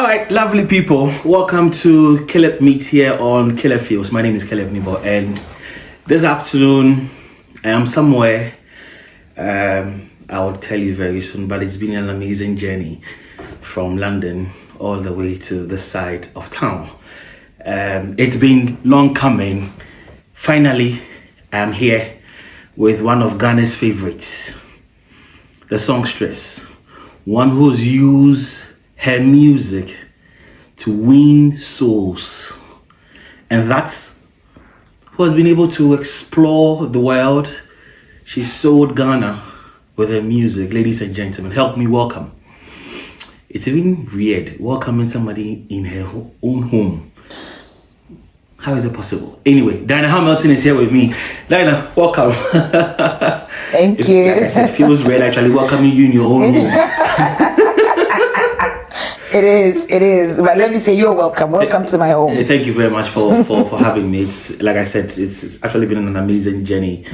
right, lovely people. Welcome to Caleb Meet here on CalebFeels. My name is Caleb Nibo, and this afternoon I am somewhere. I will tell you very soon, but it's been an amazing journey from London all the way to this side of town. It's been long coming. Finally, I am here with one of Ghana's favorites, the songstress, one who's used her music to win souls, and that's who has been able to explore the world. She sold Ghana with her music. Ladies and gentlemen, help me welcome. It's even weird welcoming somebody in her own home. How is it possible? Anyway, Diana Hamilton is here with me. Diana, welcome. Thank you. Like I said, it feels weird actually welcoming you in your own home. It is. But let me say you're welcome. Welcome to my home. Thank you very much for having me. It's, like I said, it's actually been an amazing journey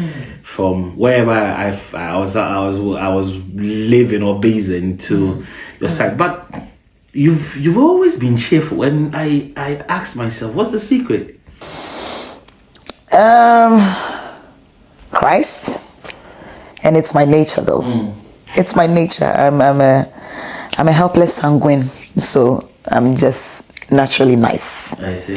from wherever I was living or basing to your side. But you've always been cheerful, and I asked myself, what's the secret? Christ, and it's my nature though. It's my nature. I'm a helpless sanguine, so I'm just naturally nice. I see.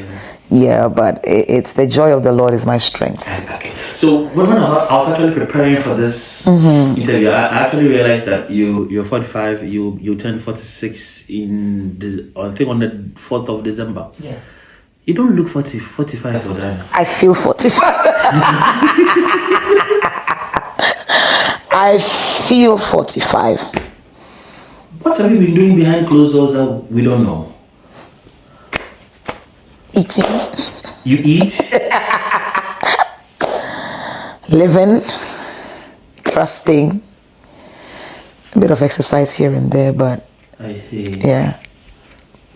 Yeah, but it's the joy of the Lord is my strength. Okay. So when I was actually preparing for this interview, I actually realized that you're 45. You turned 46 I think on the 4th of December. Yes. You don't look 45 or that. I feel 45. I feel 45. What have you been doing behind closed doors that we don't know? Eating. You eat? Living. Trusting. A bit of exercise here and there, but I see. yeah.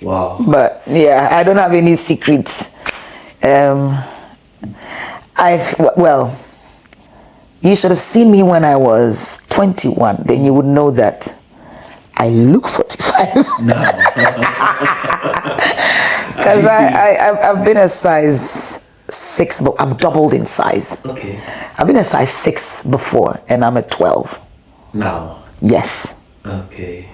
Wow. But yeah, I don't have any secrets. Well, you should have seen me when I was 21. Then you would know that I look 45. No. Because I've been a size 6, but I've doubled in size. Okay. I've been a size 6 before, and I'm a 12. Now. Yes. Okay.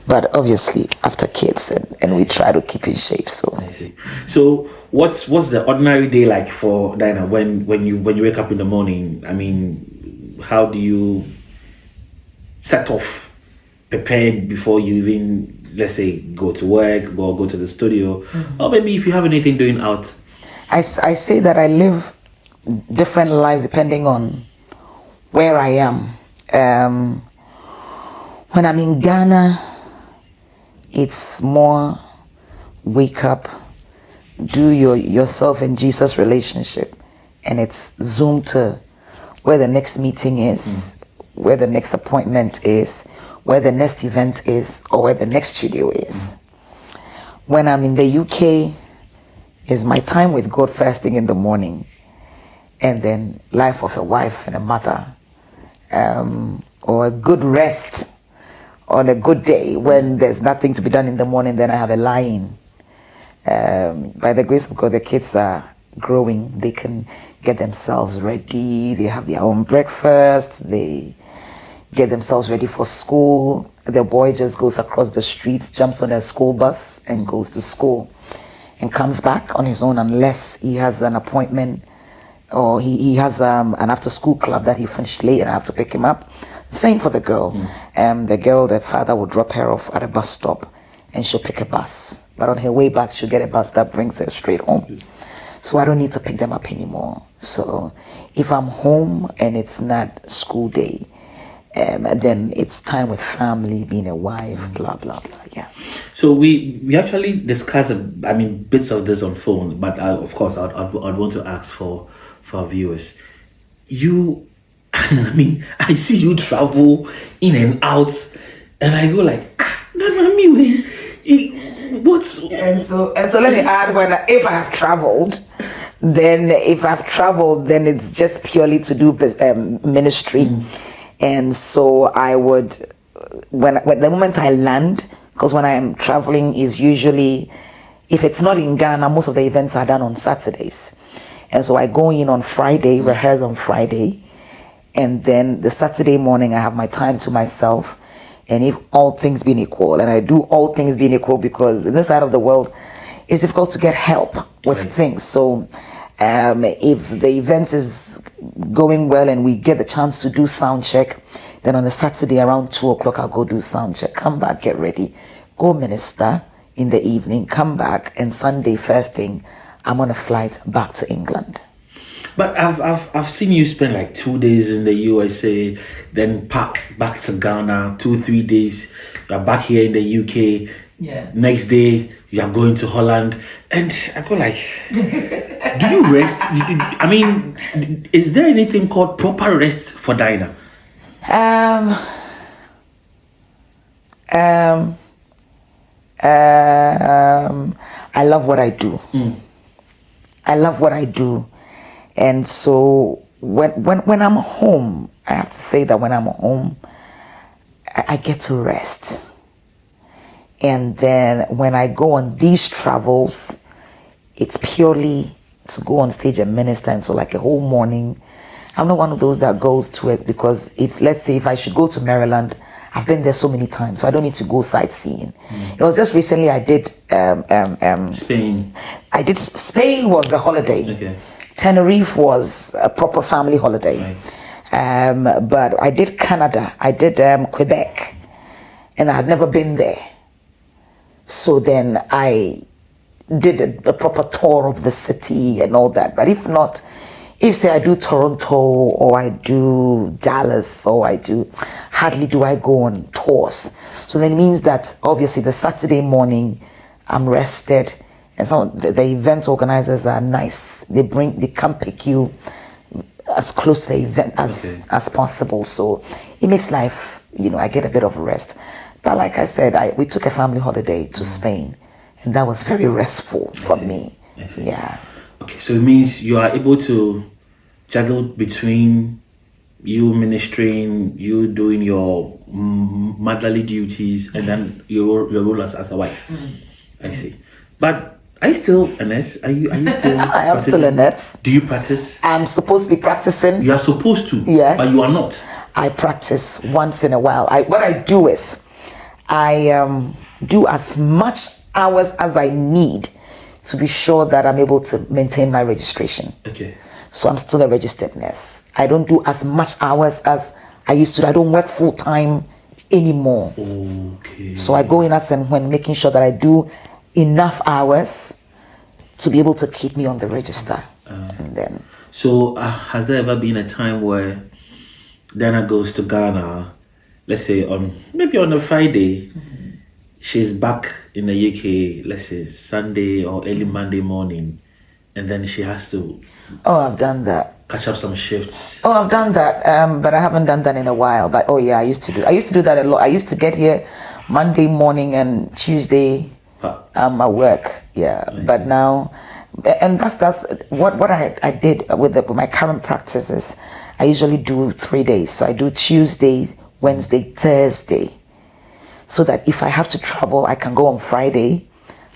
But obviously after kids, and we try to keep in shape. So I see. So what's the ordinary day like for Dinah when you wake up in the morning? I mean, how do you set off, prepare before you even, let's say, go to work or go to the studio, or maybe if you have anything doing out? I say that I live different lives depending on where I am. When I'm in Ghana, it's more wake up, do yourself and Jesus relationship, and it's zoom to where the next meeting is, where the next appointment is, where the next event is, or where the next studio is. When I'm in the UK, is my time with God first thing in the morning, and then life of a wife and a mother, or a good rest on a good day when there's nothing to be done in the morning. Then I have a lie-in. By the grace of God, the kids are growing. They can get themselves ready. They have their own breakfast. They get themselves ready for school. The boy just goes across the street, jumps on a school bus and goes to school and comes back on his own unless he has an appointment or he has an after-school club that he finished late and I have to pick him up. Same for the girl. The girl, the father will drop her off at a bus stop and she'll pick a bus. But on her way back, she'll get a bus that brings her straight home. So I don't need to pick them up anymore. So if I'm home and it's not school day, then it's time with family, being a wife, blah, blah, blah, yeah. So we actually discussed, bits of this on phone, but of course, I'd want to ask for our viewers. You, I see you travel in and out, and I go like, what's... And so let me add, if I have traveled, then it's just purely to do ministry. And so I would, when the moment I land, Because when I am traveling is usually, if it's not in Ghana, most of the events are done on Saturdays. And so I go in on Friday, rehearse on Friday, and then the Saturday morning I have my time to myself. And if all things being equal, and I do all things being equal because in this side of the world, it's difficult to get help with things. So if the event is going well and we get the chance to do sound check, then on the Saturday around 2:00 I'll go do sound check, come back, get ready, go minister in the evening, come back, and Sunday first thing I'm on a flight back to England. But I've seen you spend like 2 days in the USA, then pack back to Ghana, 2-3 days, you're back here in the UK. Yeah. Next day you are going to Holland, and I go like, do you rest? I mean, is there anything called proper rest for Dinah? I love what I do. I love what I do. And so when I'm home, I have to say that when I'm home, I get to rest. And then when I go on these travels, it's purely to go on stage and minister. And so like a whole morning, I'm not one of those that goes to it because if, let's say if I should go to Maryland, I've been there so many times, so I don't need to go sightseeing. It was just recently I did Spain. Spain was a holiday. Okay. Tenerife was a proper family holiday. Right. But I did Canada, I did Quebec, and I had never been there. So then I did a proper tour of the city and all that. But if not, if say I do Toronto or I do Dallas or hardly do I go on tours. So that means that obviously the Saturday morning I'm rested, and some of the event organizers are nice. They come pick you as close to the event as possible. So it makes life, I get a bit of rest. But like I said, we took a family holiday to Spain, and that was very restful for me. Yeah. Okay, so it means you are able to juggle between you ministering, you doing your motherly duties, and then your role as a wife. I see. But are you still a nurse? Are you still? I am still a nurse. Do you practice? I'm supposed to be practicing. You are supposed to. Yes. But you are not. I practice once in a while. What I do is, I do as much hours as I need to be sure that I'm able to maintain my registration. Okay. So I'm still a registered nurse. I don't do as much hours as I used to. I don't work full time anymore. Okay. So I go in as and when, making sure that I do enough hours to be able to keep me on the register. And then. So has there ever been a time where Dana goes to Ghana, let's say maybe on a Friday, she's back in the UK, let's say Sunday or early Monday morning, and then she has to I've done that. Catch up some shifts. I've done that, but I haven't done that in a while. But I used to do that a lot. I used to get here Monday morning and Tuesday I'm at work. Yeah, but now, and that's what I did with my current practices. I usually do 3 days. So I do Tuesday, Wednesday, Thursday, so that if I have to travel, I can go on Friday,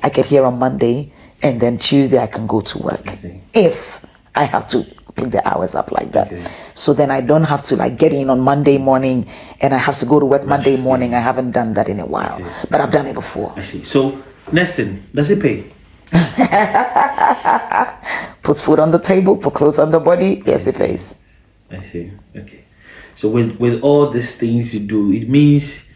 I get here on Monday, and then Tuesday I can go to work. If I have to pick the hours up like that. So then I don't have to get in on Monday morning and I have to go to work Monday morning. I haven't done that in a while, but I've done it before. I see. So nursing, does it pay? Put food on the table, put clothes on the body. Yes, it pays. I see. Okay. So with all these things you do, it means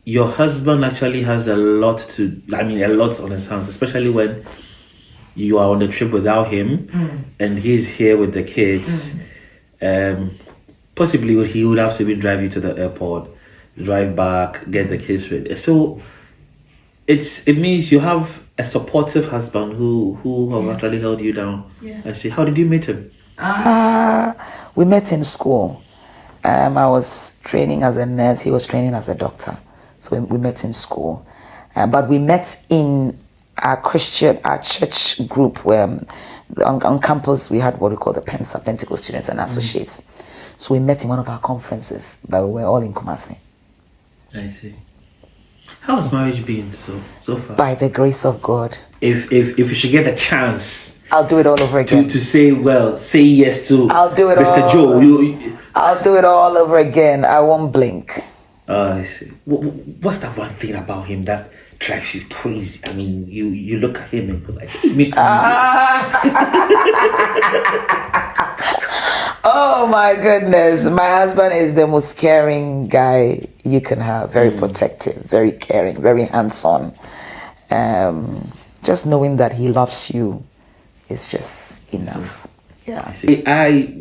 your husband actually has a lot on his hands, especially when you are on the trip without him and he's here with the kids. Possibly he would have to even drive you to the airport, drive back, get the kids ready. So it means you have a supportive husband who have actually held you down. Yeah. I see. How did you meet him? We met in school. I was training as a nurse. He was training as a doctor. So we met in school. But we met in our church group where on campus we had what we call the PENSA, Pentecostal Students and Associates. So we met in one of our conferences, but we were all in Kumasi. I see. How's marriage been so far? By the grace of God. If you should get a chance, I'll do it all over again. To say yes to I'll do it Mr. all. Joe. I'll do it all over again. I won't blink. I see. What's that one thing about him that drives you crazy? I mean, you look at him and go like, hey, me. Oh my goodness. My husband is the most caring guy you can have. Very protective, very caring, very hands-on. Just knowing that he loves you is just enough. Yeah. I see. I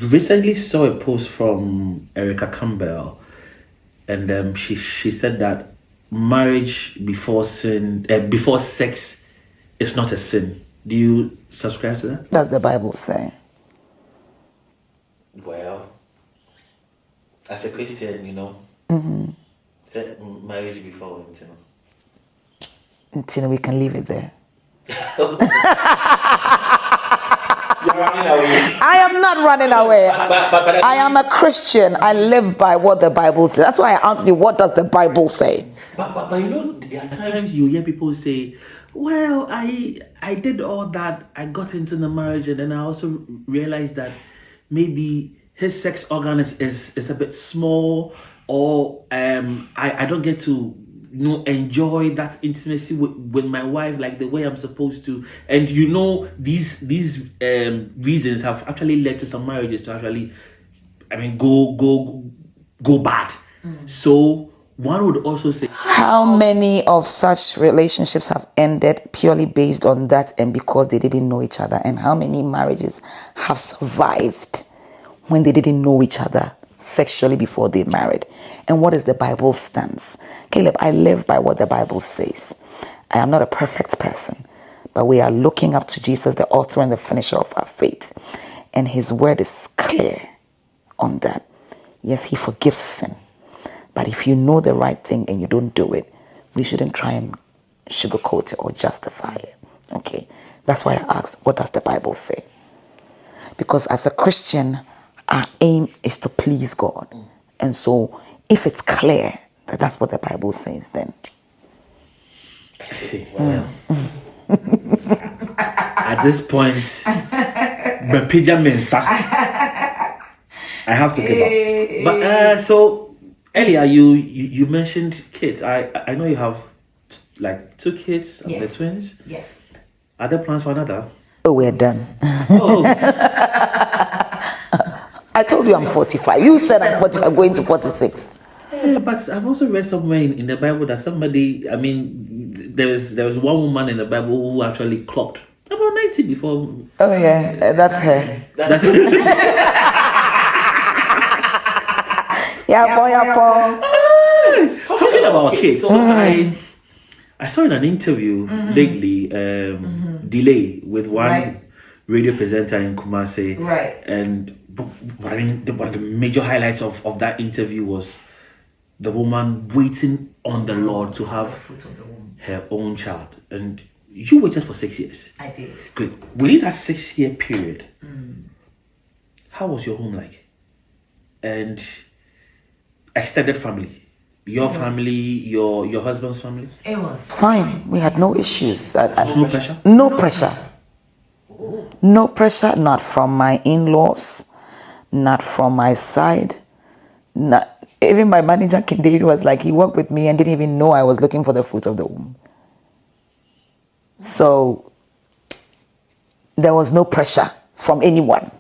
recently saw a post from Erica Campbell, and she said that marriage before sex is not a sin. Do you subscribe to that? That's the Bible saying. Well, as a Christian, said marriage before Until we can leave it there. You're running away. I am not running away. But I am a Christian. I live by what the Bible says. That's why I asked you, what does the Bible say? But there are times you hear people say, well, I did all that. I got into the marriage, and then I also realized that maybe his sex organ is a bit small, or I don't get to enjoy that intimacy with my wife like the way I'm supposed to. And these reasons have actually led to some marriages to actually go bad. So one would also say, how many of such relationships have ended purely based on that and because they didn't know each other? And how many marriages have survived when they didn't know each other sexually before they married? And what is the Bible stance? Caleb, I live by what the Bible says. I am not a perfect person, but we are looking up to Jesus, the author and the finisher of our faith. And his word is clear on that. Yes, he forgives sin. But if you know the right thing and you don't do it, we shouldn't try and sugarcoat it or justify it. Okay? That's why I asked, what does the Bible say? Because as a Christian, our aim is to please God. And so if it's clear that that's what the Bible says, then I see. Well, at this point, I have to give up. But so earlier you mentioned kids. I know you have like 2 kids. yes. The twins. Yes. Are there plans for another? Oh, we're done. Oh. I told you I'm 45. You said I'm 45, going to 46. Yeah, but I've also read somewhere in the Bible that somebody, there was one woman in the Bible who actually clocked about 90 before. Oh yeah, that's her. Talking about kids, so I saw in an interview lately, Delay with one radio presenter in Kumasi, and one of the major highlights of that interview was the woman waiting on the Lord to have her own child. And you waited for 6 years. I did. Great. Within that 6-year period, how was your home like? And extended family, your family, your husband's family? It was fine. We had no issues. No pressure? No pressure. No pressure, not from my in-laws, not from my side. Not even my manager Kinde was like, he worked with me and didn't even know I was looking for the fruit of the womb. So there was no pressure from anyone.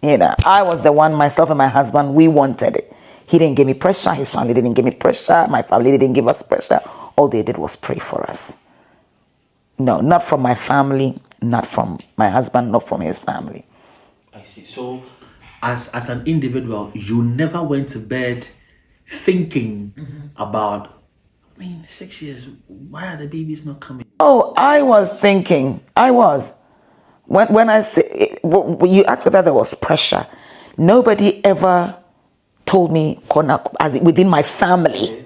I was the one, myself and my husband, we wanted it. He didn't give me pressure. His family didn't give me pressure. My family didn't give us pressure. All they did was pray for us. No, not from my family, not from my husband, not from his family. I see. So as an individual, you never went to bed thinking about, 6 years, why are the babies not coming? Oh, I was thinking. When I say, you asked whether there was pressure. Nobody ever told me, as within my family.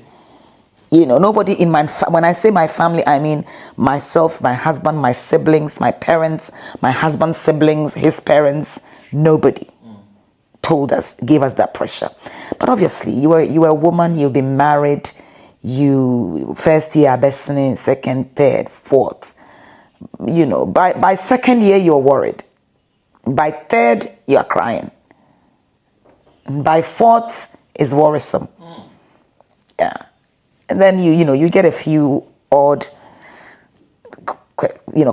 Nobody in when I say my family, I mean myself, my husband, my siblings, my parents, my husband's siblings, his parents. Nobody gave us that pressure. But obviously, you were a woman, you've been married, You first year listening, second, third, fourth. By second year you're worried. By third you're crying. By fourth is worrisome. Yeah. And then you get a few odd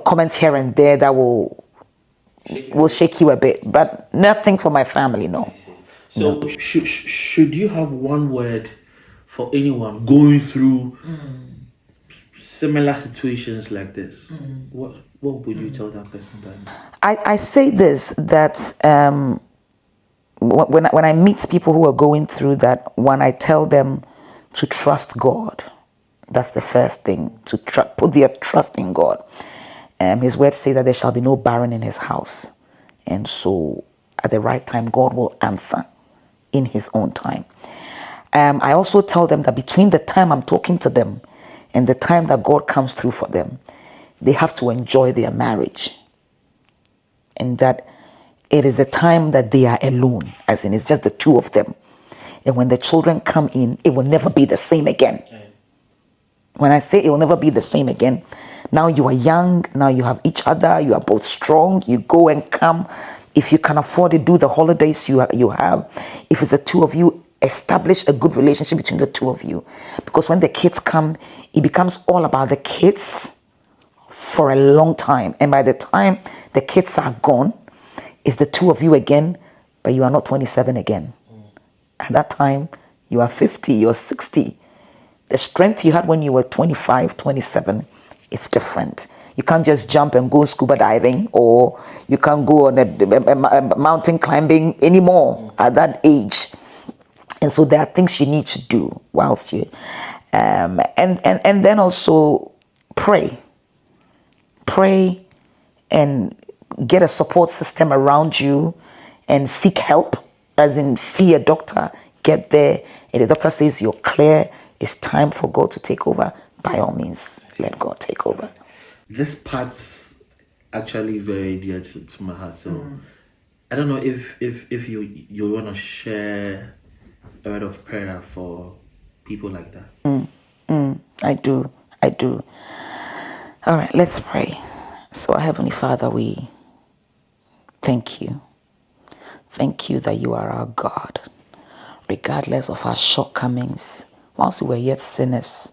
comments here and there that will shake you a bit, but nothing for my family, no. So no. Should you have one word for anyone going through similar situations like this? What would you tell that person then? I say this, that when I meet people who are going through that, when I tell them to trust God, that's the first thing, to put their trust in God. His words say that there shall be no barren in his house. And so at the right time, God will answer in his own time. I also tell them that between the time I'm talking to them and the time that God comes through for them, they have to enjoy their marriage. And that it is a time that they are alone, as in it's just the two of them. And when the children come in, it will never be the same again. When I say it will never be the same again, now you are young, now you have each other, you are both strong, you go and come. If you can afford it, do the holidays you have. If it's the two of you, establish a good relationship between the two of you. Because when the kids come, it becomes all about the kids for a long time. And by the time the kids are gone, it's the two of you again, but you are not 27 again. At that time, you are 50, you're 60. The strength you had when you were 25, 27, it's different. You can't just jump and go scuba diving, or you can't go on a mountain climbing anymore at that age. And so there are things you need to do whilst you, and then also pray and get a support system around you and seek help, as in see a doctor, get there, and the doctor says you're clear, it's time for God to take over. By all means, let God take over. This part's actually very dear to my heart. So I don't know if you want to share a word of prayer for people like that. I do. All right, let's pray. So, our Heavenly Father, we thank you. Thank you that you are our God. Regardless of our shortcomings, whilst we were yet sinners,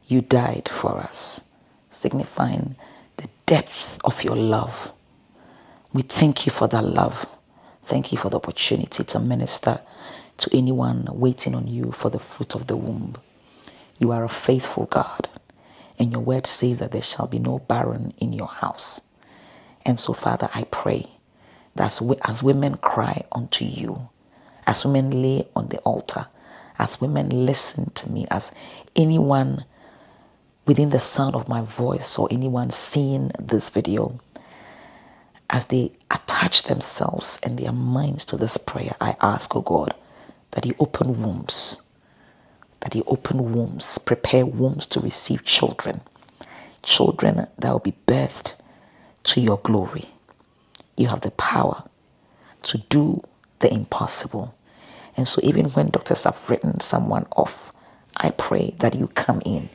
you died for us, signifying the depth of your love. We thank you for that love. Thank you for the opportunity to minister to anyone waiting on you for the fruit of the womb. You are a faithful God, and your word says that there shall be no barren in your house. And so, Father, I pray that as women cry unto you, as women lay on the altar, as women listen to me, as anyone within the sound of my voice or anyone seeing this video, as they attach themselves and their minds to this prayer, I ask, oh God, that you open wombs, prepare wombs to receive children that will be birthed to your glory. You have the power to do the impossible. And so even when doctors have written someone off, I pray that you come in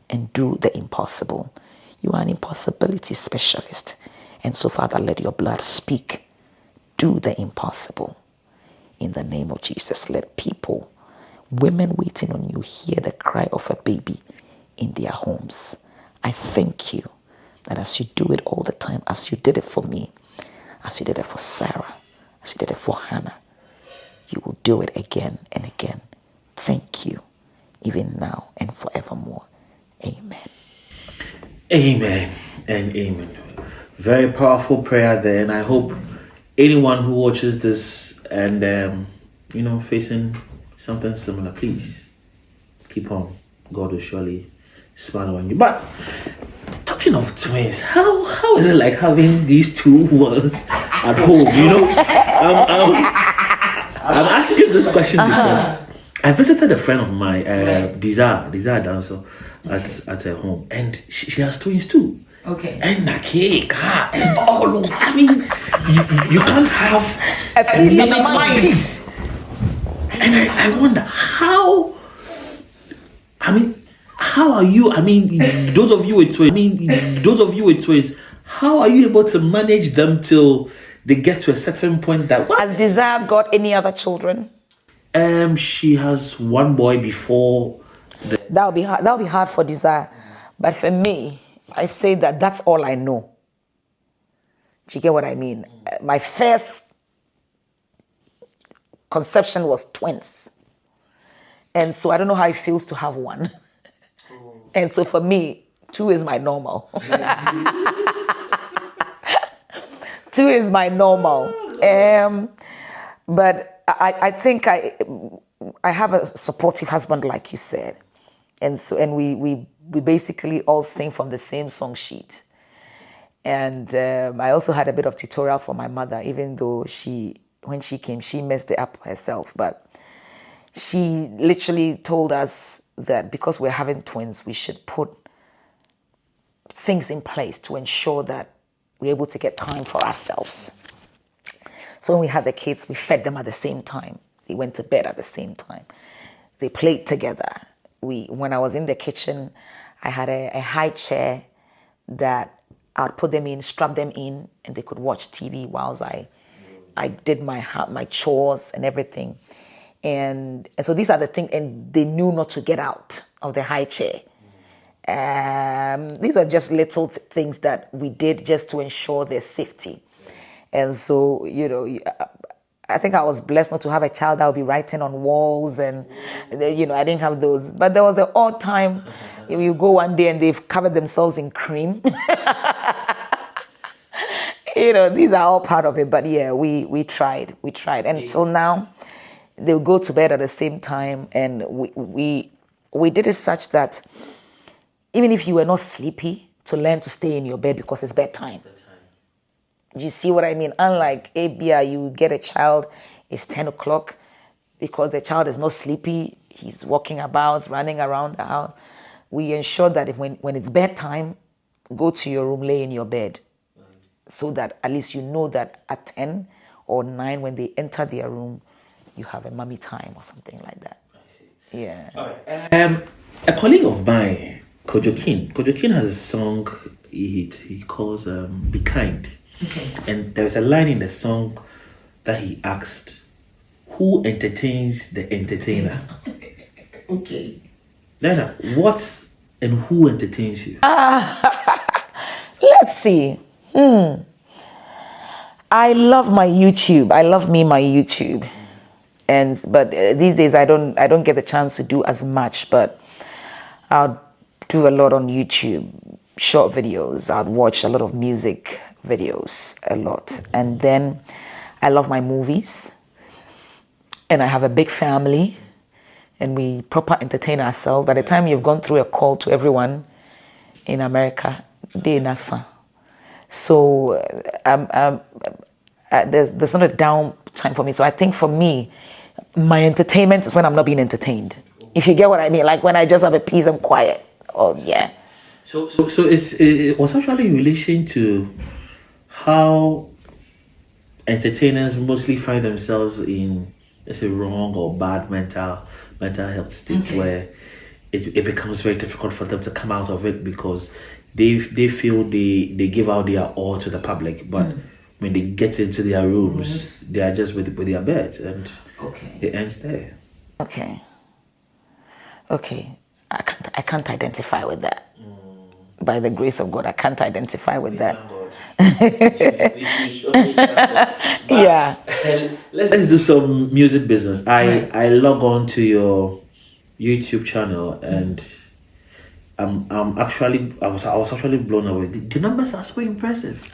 and do the impossible. You are an impossibility specialist. And so, Father, let your blood speak. Do the impossible. In the name of Jesus, let people, women waiting on you, hear the cry of a baby in their homes. I thank you that as you do it all the time, as you did it for me, as you did it for Sarah, as you did it for Hannah, you will do it again and again. Thank you, even now and forevermore. Amen. Amen and amen. Very powerful prayer there, and I hope anyone who watches this and facing something similar, please keep on. God will surely smile on you. But talking of twins, how is it like having these two ones at home? I'm asking this question because I visited a friend of mine, Desire Dancer, at her home, and she has twins too. Okay. And a cake, and all. I mean, you can't have a piece of mind. Peace. And I wonder how. I mean, how are you? I mean, those of you with twins. How are you able to manage them till they get to a certain point that what? Has Desire got any other children? She has one boy before. That'll be hard. That'll be hard for Desire, but for me, I say that that's all I know. Do you get what I mean? My first conception was twins, and so I don't know how it feels to have one. And so for me, 2 is my normal. 2 is my normal. But I think I have a supportive husband, like you said. And so we basically all sing from the same song sheet. And I also had a bit of tutorial for my mother, even though when she came, she messed it up herself. But she literally told us that because we're having twins, we should put things in place to ensure that we're able to get time for ourselves. So when we had the kids, we fed them at the same time. They went to bed at the same time. They played together. When I was in the kitchen, I had a high chair that I'd put them in, strap them in, and they could watch TV whilst I did my chores and everything. And so these are the things, and they knew not to get out of the high chair. These were just little things that we did just to ensure their safety. And so, I think I was blessed not to have a child that would be writing on walls, and I didn't have those. But there was the odd time you go one day and they've covered themselves in cream. These are all part of it. But yeah, we tried. And until now, they'll go to bed at the same time, and we did it such that even if you were not sleepy, to learn to stay in your bed because it's bedtime. You see what I mean? Unlike ABI, you get a child, it's 10 o'clock, because the child is not sleepy, he's walking about, running around the house. We ensure that when it's bedtime, go to your room, lay in your bed, so that at least you know that at 10 or 9, when they enter their room, you have a mommy time or something like that. I see. Yeah. All right. A colleague of mine, Kojo King has a song he calls Be Kind. Okay. And there's a line in the song that he asked, who entertains the entertainer? Okay. Lena, what and who entertains you? Let's see. I love my YouTube. I love my YouTube. But these days I don't get the chance to do as much, but I'll do a lot on YouTube, short videos. I'll watch a lot of music videos, a lot. And then I love my movies, and I have a big family, and we proper entertain ourselves. By the time you've gone through a call to everyone in America, they nasa. So there's not a down time for me. So I think for me, my entertainment is when I'm not being entertained. If you get what I mean, like when I just have a peace and quiet. Oh yeah. So it was actually in relation to how entertainers mostly find themselves in, let's say, wrong or bad mental health states, okay, where it becomes very difficult for them to come out of it because they feel they give out their all to the public, but when they get into their rooms, they are just with their beds, and it ends there. Okay. I can't identify with that. By the grace of God, I can't identify with that. Yeah. Let's do some music business. I log on to your YouTube channel, and I was actually blown away. The numbers are so impressive.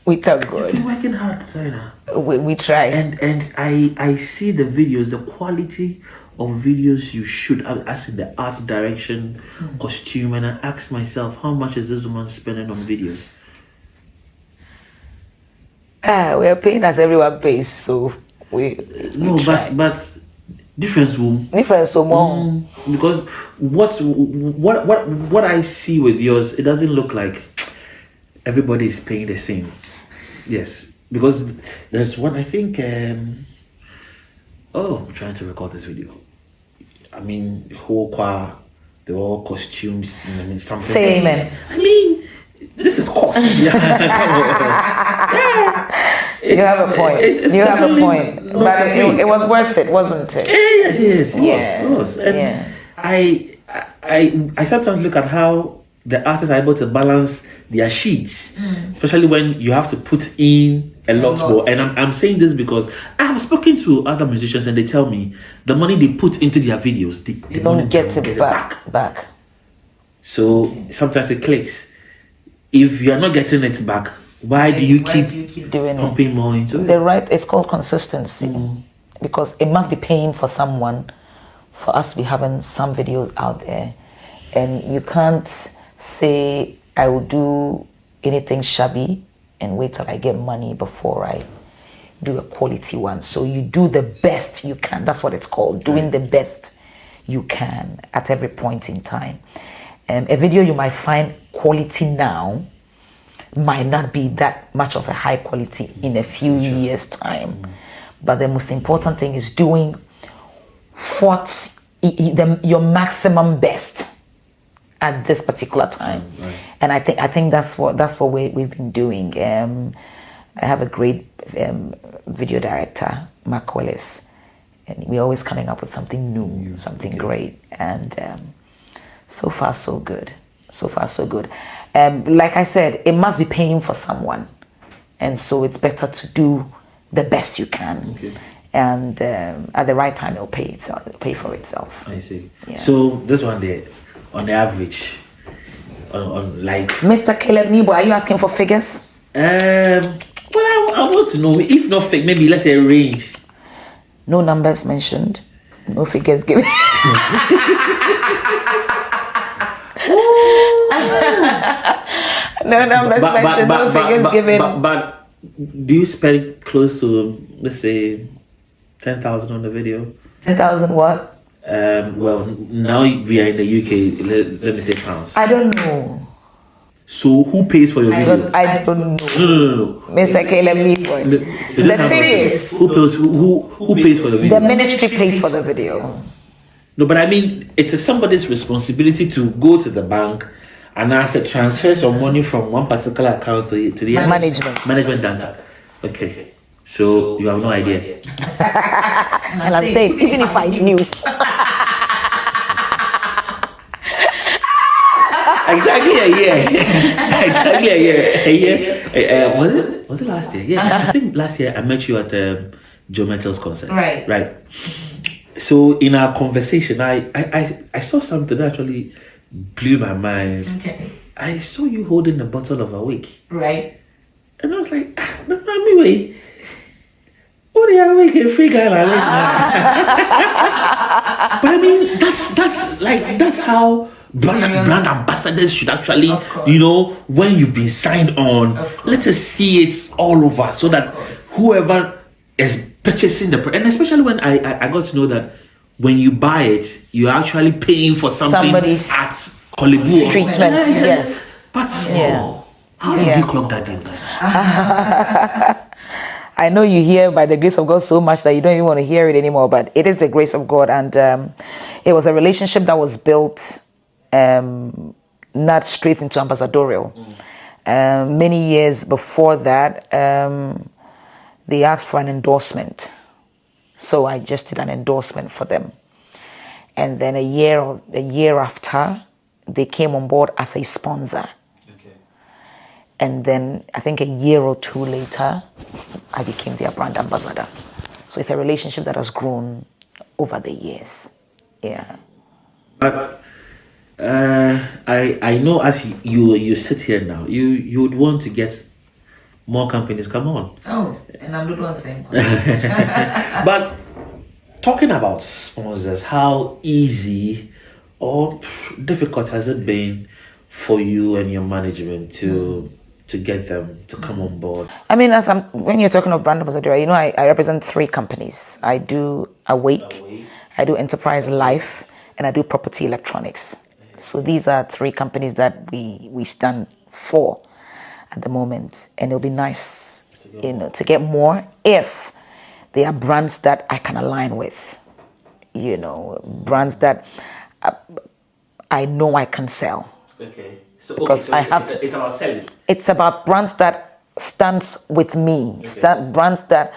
We thank God. You've been working hard, Diana. We try. And I see the videos, the quality of videos you shoot. I see the art direction, costume, and I ask myself, how much is this woman spending on videos? We're paying as everyone pays, so we try. but difference room. Because what I see with yours, it doesn't look like everybody is paying the same. Yes, because there's one, I think. I'm trying to record this video. I mean, whole choir, they were all costumed. I mean, something. Say amen. I mean, this is costly. You have a point. You have a point. But it was worth it, wasn't it? Yes, it was. And Yeah. I sometimes look at how the artists are able to balance their sheets, especially when you have to put in a lot more. And I'm saying this because I have spoken to other musicians and they tell me the money they put into their videos, they Don't get it back. So sometimes it clicks. If you are not getting it back, why do you keep doing pumping more into it? It's called consistency, because it must be paying for someone for us to be having some videos out there, and you can't say I will do anything shabby and wait till I get money before I do a quality one. So you do the best you can. That's what it's called, doing the best you can at every point in time. A video you might find quality now might not be that much of a high quality in a few years time. But the most important thing is doing your maximum best at this particular time. And I think that's what we've been doing. I have a great video director, Mark Willis, and we're always coming up with something new, something great. And so far so good. Like I said, it must be paying for someone, and so it's better to do the best you can. And at the right time, it'll pay for itself. I see. Yeah. So this one there, on the average, on like Mr. Caleb Nebo, are you asking for figures? Well, I want to know, if not fake, maybe let's say a range. No numbers mentioned, no figures given. No numbers mentioned, no figures given. But do you spend close to, let's say, 10,000 on the video? 10,000 what? Well, now we are in the UK. Let me say pounds. I don't know. So who pays for your video? I don't know. No. Mr. Caleb Nebo. The thing is, who pays for your video? the ministry pays for the video. No, but I mean, it is somebody's responsibility to go to the bank and ask to transfer some money from one particular account to the other. Management does that. Okay. So you have no idea. And I'm saying, even if I knew. Exactly a year. Was it last year? Yeah, I think last year I met you at Joe Metals concert. Right. So in our conversation, I saw something that actually blew my mind. Okay. I saw you holding a bottle of awake. Right. And I was like, no, wait. What are you awake? A free guy like But I mean, that's how brand ambassadors should actually, when you've been signed on, let us see it all over, so that whoever is purchasing the product, and especially when I got to know that when you buy it, you're actually paying for somebody's at Kolebu treatment. Yes. But how did you clock that deal? I know you hear by the grace of God so much that you don't even want to hear it anymore, but it is the grace of God. And it was a relationship that was built not straight into ambassadorial. Many years before that, they asked for an endorsement. So I just did an endorsement for them. And then a year after, they came on board as a sponsor. And then I think a year or two later, I became their brand ambassador. So it's a relationship that has grown over the years. Yeah. But I know as you sit here now, you would want to get more companies come on. Oh, and I'm not one saying. But talking about sponsors, how easy or difficult has it been for you and your management to get them to come on board? I mean, when you're talking of brand ambassador, I represent 3 companies. I do Awake, I do Enterprise Life, and I do Property Electronics. So these are 3 companies that we stand for at the moment, and it'll be nice, to get more if they are brands that I can align with. brands that I know I can sell. Okay. So Because I have to. It's about selling. It's about brands that stands with me, brands that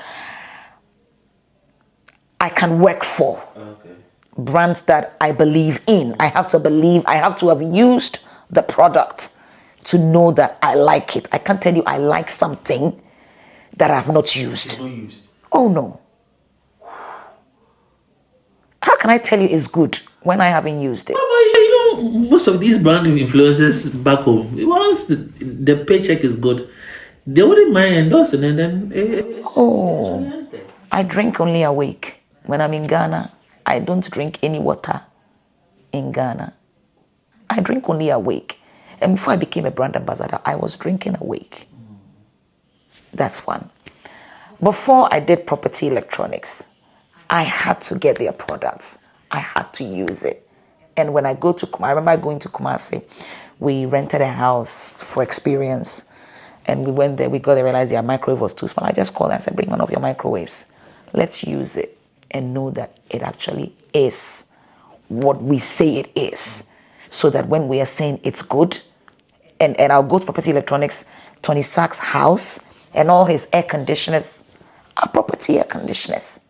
I can work for, brands that I believe in. I have to have used the product to know that I like it. I can't tell you I like something that I have not used. It's not used. Oh no. How can I tell you it's good when I haven't used it? Most of these brand influencers back home, once the paycheck is good, they wouldn't mind endorsing, and then I drink only awake. When I'm in Ghana, I don't drink any water in Ghana. I drink only awake. And before I became a brand ambassador, I was drinking awake. That's one. Before I did property electronics, I had to get their products. I had to use it. And when I I remember going to Kumasi, we rented a house for experience. And we went there, we got there, realized their microwave was too small. I just called and said, bring one of your microwaves. Let's use it and know that it actually is what we say it is. So that when we are saying it's good, and I'll go to property electronics, Tony Sack's house, and all his air conditioners are property air conditioners.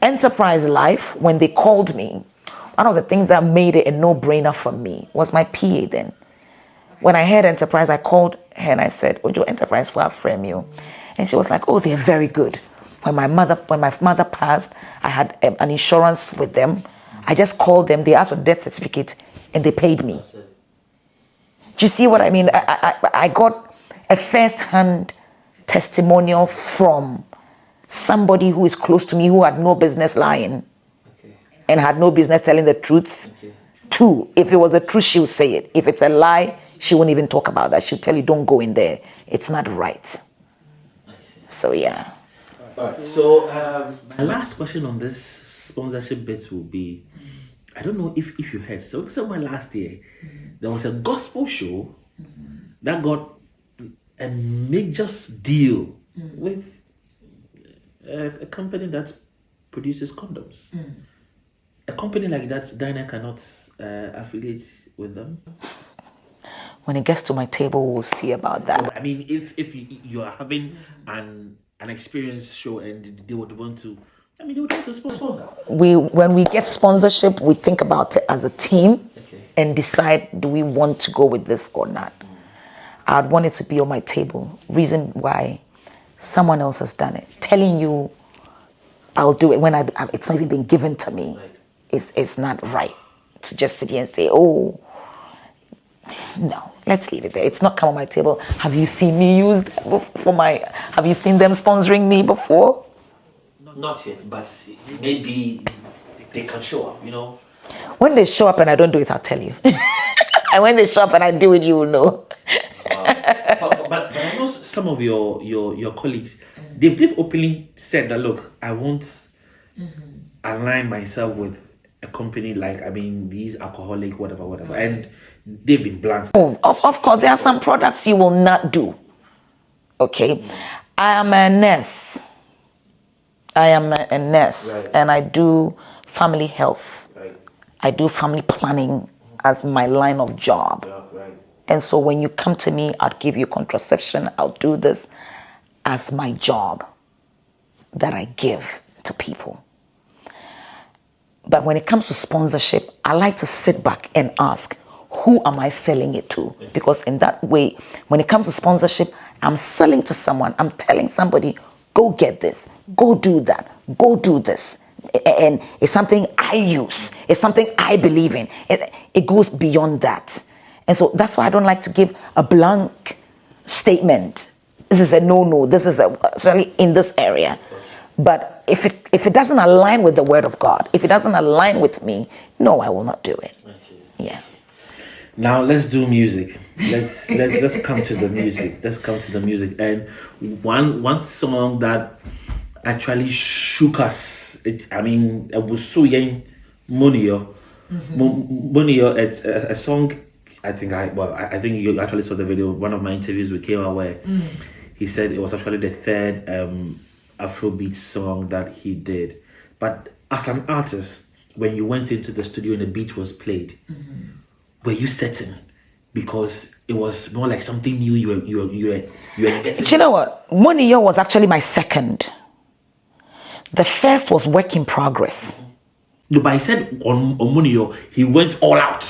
Enterprise Life, when they called me, one of the things that made it a no-brainer for me was my PA then. When I heard Enterprise, I called her and I said, Ojo, Enterprise will frame you. And she was like, oh, they're very good. When my mother passed, I had an insurance with them. I just called them, they asked for the death certificate, and they paid me. Do you see what I mean? I got a first-hand testimonial from somebody who is close to me, who had no business lying and had no business telling the truth. Two, if it was the truth, she would say it. If it's a lie, she won't even talk about that. She'll tell you, don't go in there. It's not right. So, yeah. So, my last question on this sponsorship bit will be, I don't know if you heard, so somewhere last year, there was a gospel show that got a major deal with a company that produces condoms. A company like that, Dinah cannot affiliate with them. When it gets to my table, we'll see about that. I mean, if you are having an experience show and they would want to, they would want to sponsor. When we get sponsorship, we think about it as a team and decide, do we want to go with this or not? I'd want it to be on my table. Reason why someone else has done it. Telling you I'll do it when it's not even been given to me. It's not right to just sit here and say, oh, no, let's leave it there. It's not come on my table. Have you seen me use have you seen them sponsoring me before? Not yet, but maybe they can show up, When they show up and I don't do it, I'll tell you. And when they show up and I do it, you will know. But I know some of your colleagues, they've openly said that, look, I won't align myself with a company like, these alcoholic, whatever. And they've been blunt. Oh, of course, there are some products you will not do. Okay? I am a nurse. Right. And I do family health. Right. I do family planning as my line of job. Yeah, right. And so when you come to me, I'll give you contraception. I'll do this as my job that I give to people. But when it comes to sponsorship, I like to sit back and ask, who am I selling it to? Because in that way, when it comes to sponsorship, I'm selling to someone. I'm telling somebody, go get this, go do that, go do this. And it's something I use. It's something I believe in. It goes beyond that. And so that's why I don't like to give a blank statement. This is a no-no. This is certainly in this area. But if it doesn't align with the word of God, if it doesn't align with me, no, I will not do it. Yeah. Now let's do music. Let's come to the music. Let's come to the music. And one song that actually shook us. It was so young. Monio. Monio. It's a song. I think you actually saw the video. One of my interviews with KO where he said it was actually the third Afrobeat song that he did. But as an artist, when you went into the studio and the beat was played, were you certain? Because it was more like something new. You were getting. Do you know what? Money Yo was actually my second. The first was work in progress. No, but I said on Munio, he went all out.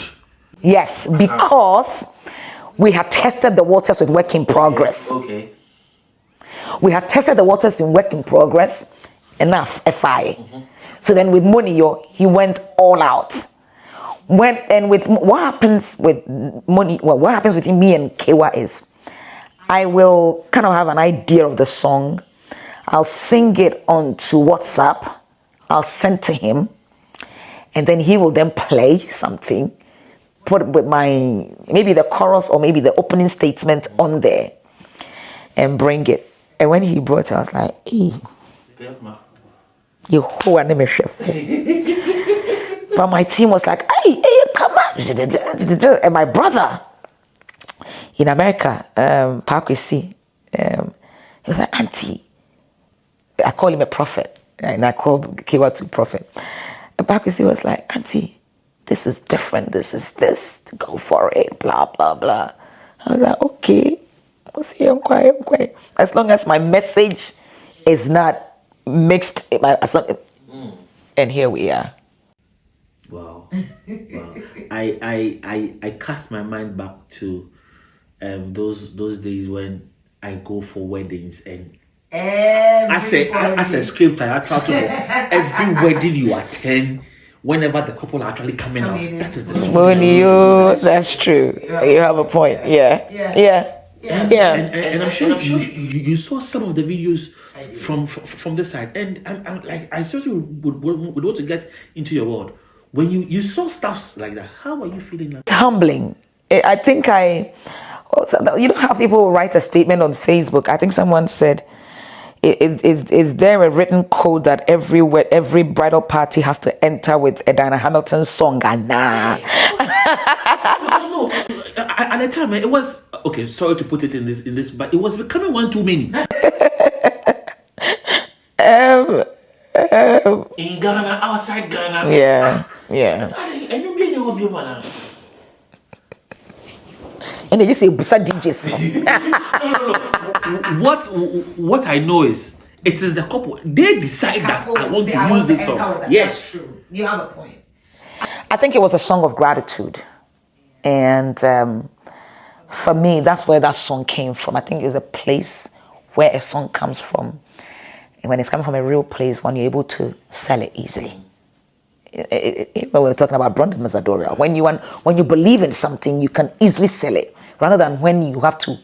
Yes, because we had tested the waters with work in progress. Okay. We had tested the waters in work in progress, enough FI. So then with Munio, he went all out. What happens with Money? Well, what happens between me and Kewa is, I will kind of have an idea of the song. I'll sing it onto WhatsApp. I'll send to him, and then he will then play something, put it with maybe the chorus or maybe the opening statement on there, and bring it. And when he brought it, I was like, "Hey, you who are name chef?" But my team was like, "Hey, come on!" And my brother in America, Pakwesi, he was like, "Auntie." I call him a prophet, and I call Kewa to prophet. And Pakwesi was like, "Auntie, this is different. This is this. Go for it. Blah blah blah." I was like, "Okay, we'll see. I'm quiet. As long as my message is not mixed, and here we are." Wow. I cast my mind back to those days when I go for weddings, and as a script I try to go every wedding you attend, whenever the couple are actually coming out, that is the song. That's true. You have a point. Yeah. And I'm sure you saw some of the videos from this side, and I'm like, I seriously would want to get into your world. When you saw stuff like that, how are you feeling? Like? It's humbling. I think you know how people write a statement on Facebook? I think someone said, is there a written code that every bridal party has to enter with a Diana Hamilton song? And nah. No, at the time it was okay. Sorry to put it in this, but it was becoming one too many. In Ghana, outside Ghana. Yeah. And you be the hobby man. And they just say Busa DJs. No. What I know is it is the couple. They decide that I want to use this song. Yes, that's true. You have a point. I think it was a song of gratitude, and for me, that's where that song came from. I think it's a place where a song comes from, and when it's coming from a real place, when you're able to sell it easily. When we're talking about Brandon Mazzadorial, when you believe in something, you can easily sell it, rather than when you have to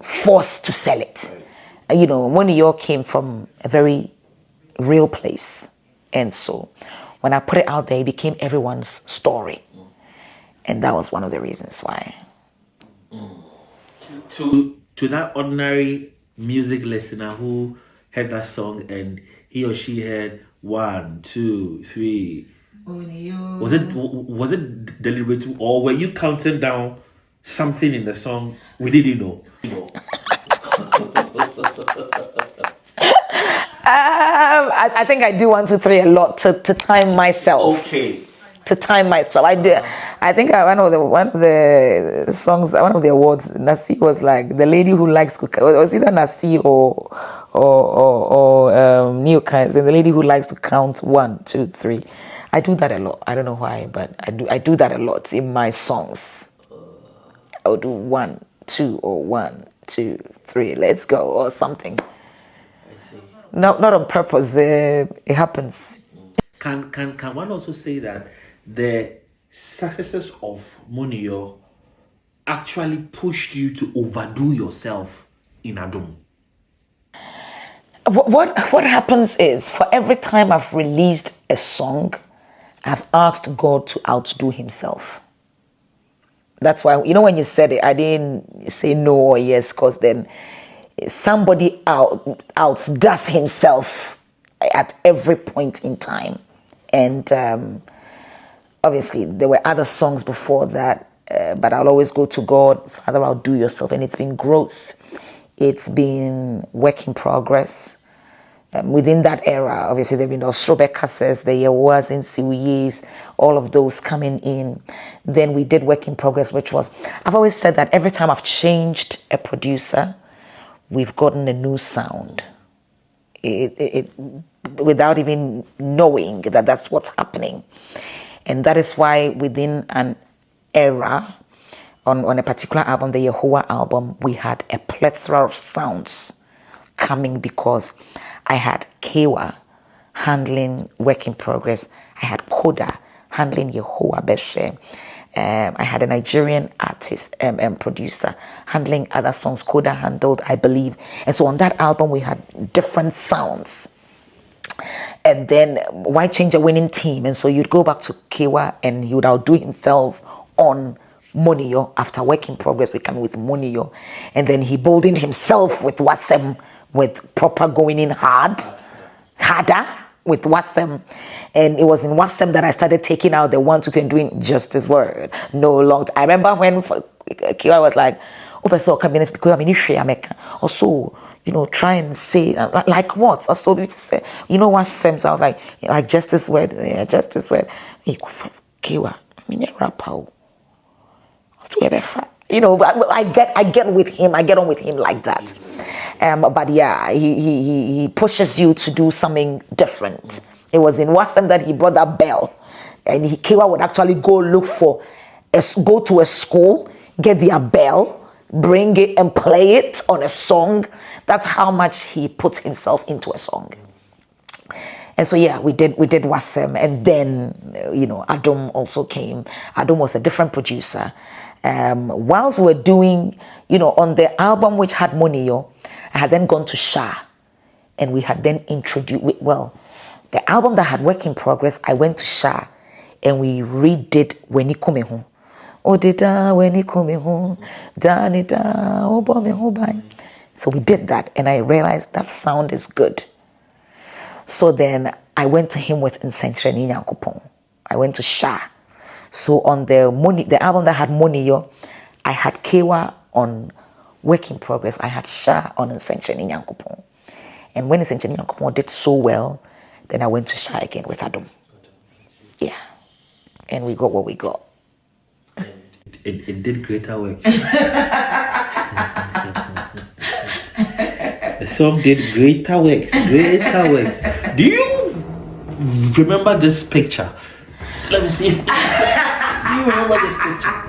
force to sell it. You know, when New York came from a very real place, and so when I put it out there, it became everyone's story, and that was one of the reasons why. To that ordinary music listener who heard that song and he or she heard 1, 2, 3. Was it deliberate, or were you counting down something in the song we didn't know? I think I do 1, 2, 3 a lot to time myself. Okay. To time myself, I do. I think one of the songs, one of the awards, Nasi was like the lady who likes to. Was either Nasi or New Kinds, and the lady who likes to count 1, 2, 3. I do that a lot. I don't know why, but I do that a lot in my songs. I'll do 1, 2, or 1, 2, 3. Let's go, or something. I see. Not on purpose. It happens. Can one also say that the successes of Monio actually pushed you to overdo yourself in Adum? What happens is, for every time I've released a song, I've asked God to outdo himself. That's why, you know, when you said it, I didn't say no or yes, because then somebody outdoes himself at every point in time. And obviously, there were other songs before that, but I'll always go to God, Father, outdo yourself. And it's been growth. It's been work in progress. within that era, obviously there have been those Strobe Casses, the Yewas in Siwiyes, all of those coming in. Then we did Work in Progress, which was, I've always said that every time I've changed a producer, we've gotten a new sound. Without even knowing that that's what's happening. And that is why within an era, on a particular album, the Yehoah album, we had a plethora of sounds coming because I had Kewa handling Work in Progress. I had Koda handling Yehoah Beshe. I had a Nigerian artist and producer handling other songs. Koda handled, I believe. And so on that album, we had different sounds. And then why change a winning team? And so you'd go back to Kewa and he would outdo himself on Monio after Work in Progress. We come with Monio. And then he boldened himself with Wasem, with proper going in harder with Wasem. And it was in Wasem that I started taking out the 1, 2, 3 and doing just his word. No long. I remember when Kewa was like, also, try and say, like what? Also, Wasem. So I was like just this word, yeah, just this word. Kewa, rapper. I get with him. I get on with him like that. But yeah, he pushes you to do something different. It was in Wasam that he brought that bell, and Kewa would actually go to a school, get their bell, bring it and play it on a song. That's how much he puts himself into a song. And so yeah, we did Wasem, and then Adam also came. Adam was a different producer. Whilst we were doing, on the album which had Monio, I had then gone to Shah, and we had then introduced, the album that had Work in Progress, I went to Shah, and we redid Weni Come Home. Odida Weni Come Home, Danida Obome Hobai. So we did that, and I realized that sound is good. So then I went to him with Nsentreni Nyankopon. I went to Shah. So on the album that had Monio, I had Kewa on Work in Progress. I had Shah on Nsentreni Nyankopon. And when Nsentreni Nyankopon did so well, then I went to Shah again with Adam. Yeah. And we got what we got. It did greater works. The song did greater works. Do you remember this picture? Let me see. Do you remember this picture?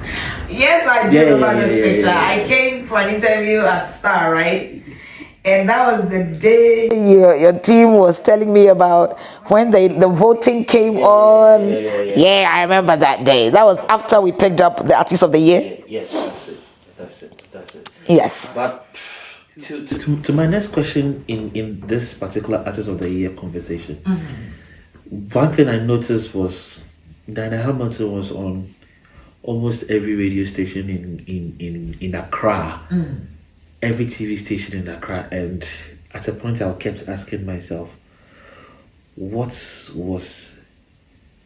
Yes, I do remember this picture. I came for an interview at Star, right? And that was the day your team was telling me about when the voting came on. Yeah, I remember that day. That was after we picked up the Artist of the Year. Yes, that's it. Yes. But to my next question in this particular Artist of the Year conversation, one thing I noticed was Diana Hamilton was on almost every radio station in Accra, every TV station in Accra, and at a point I kept asking myself, what was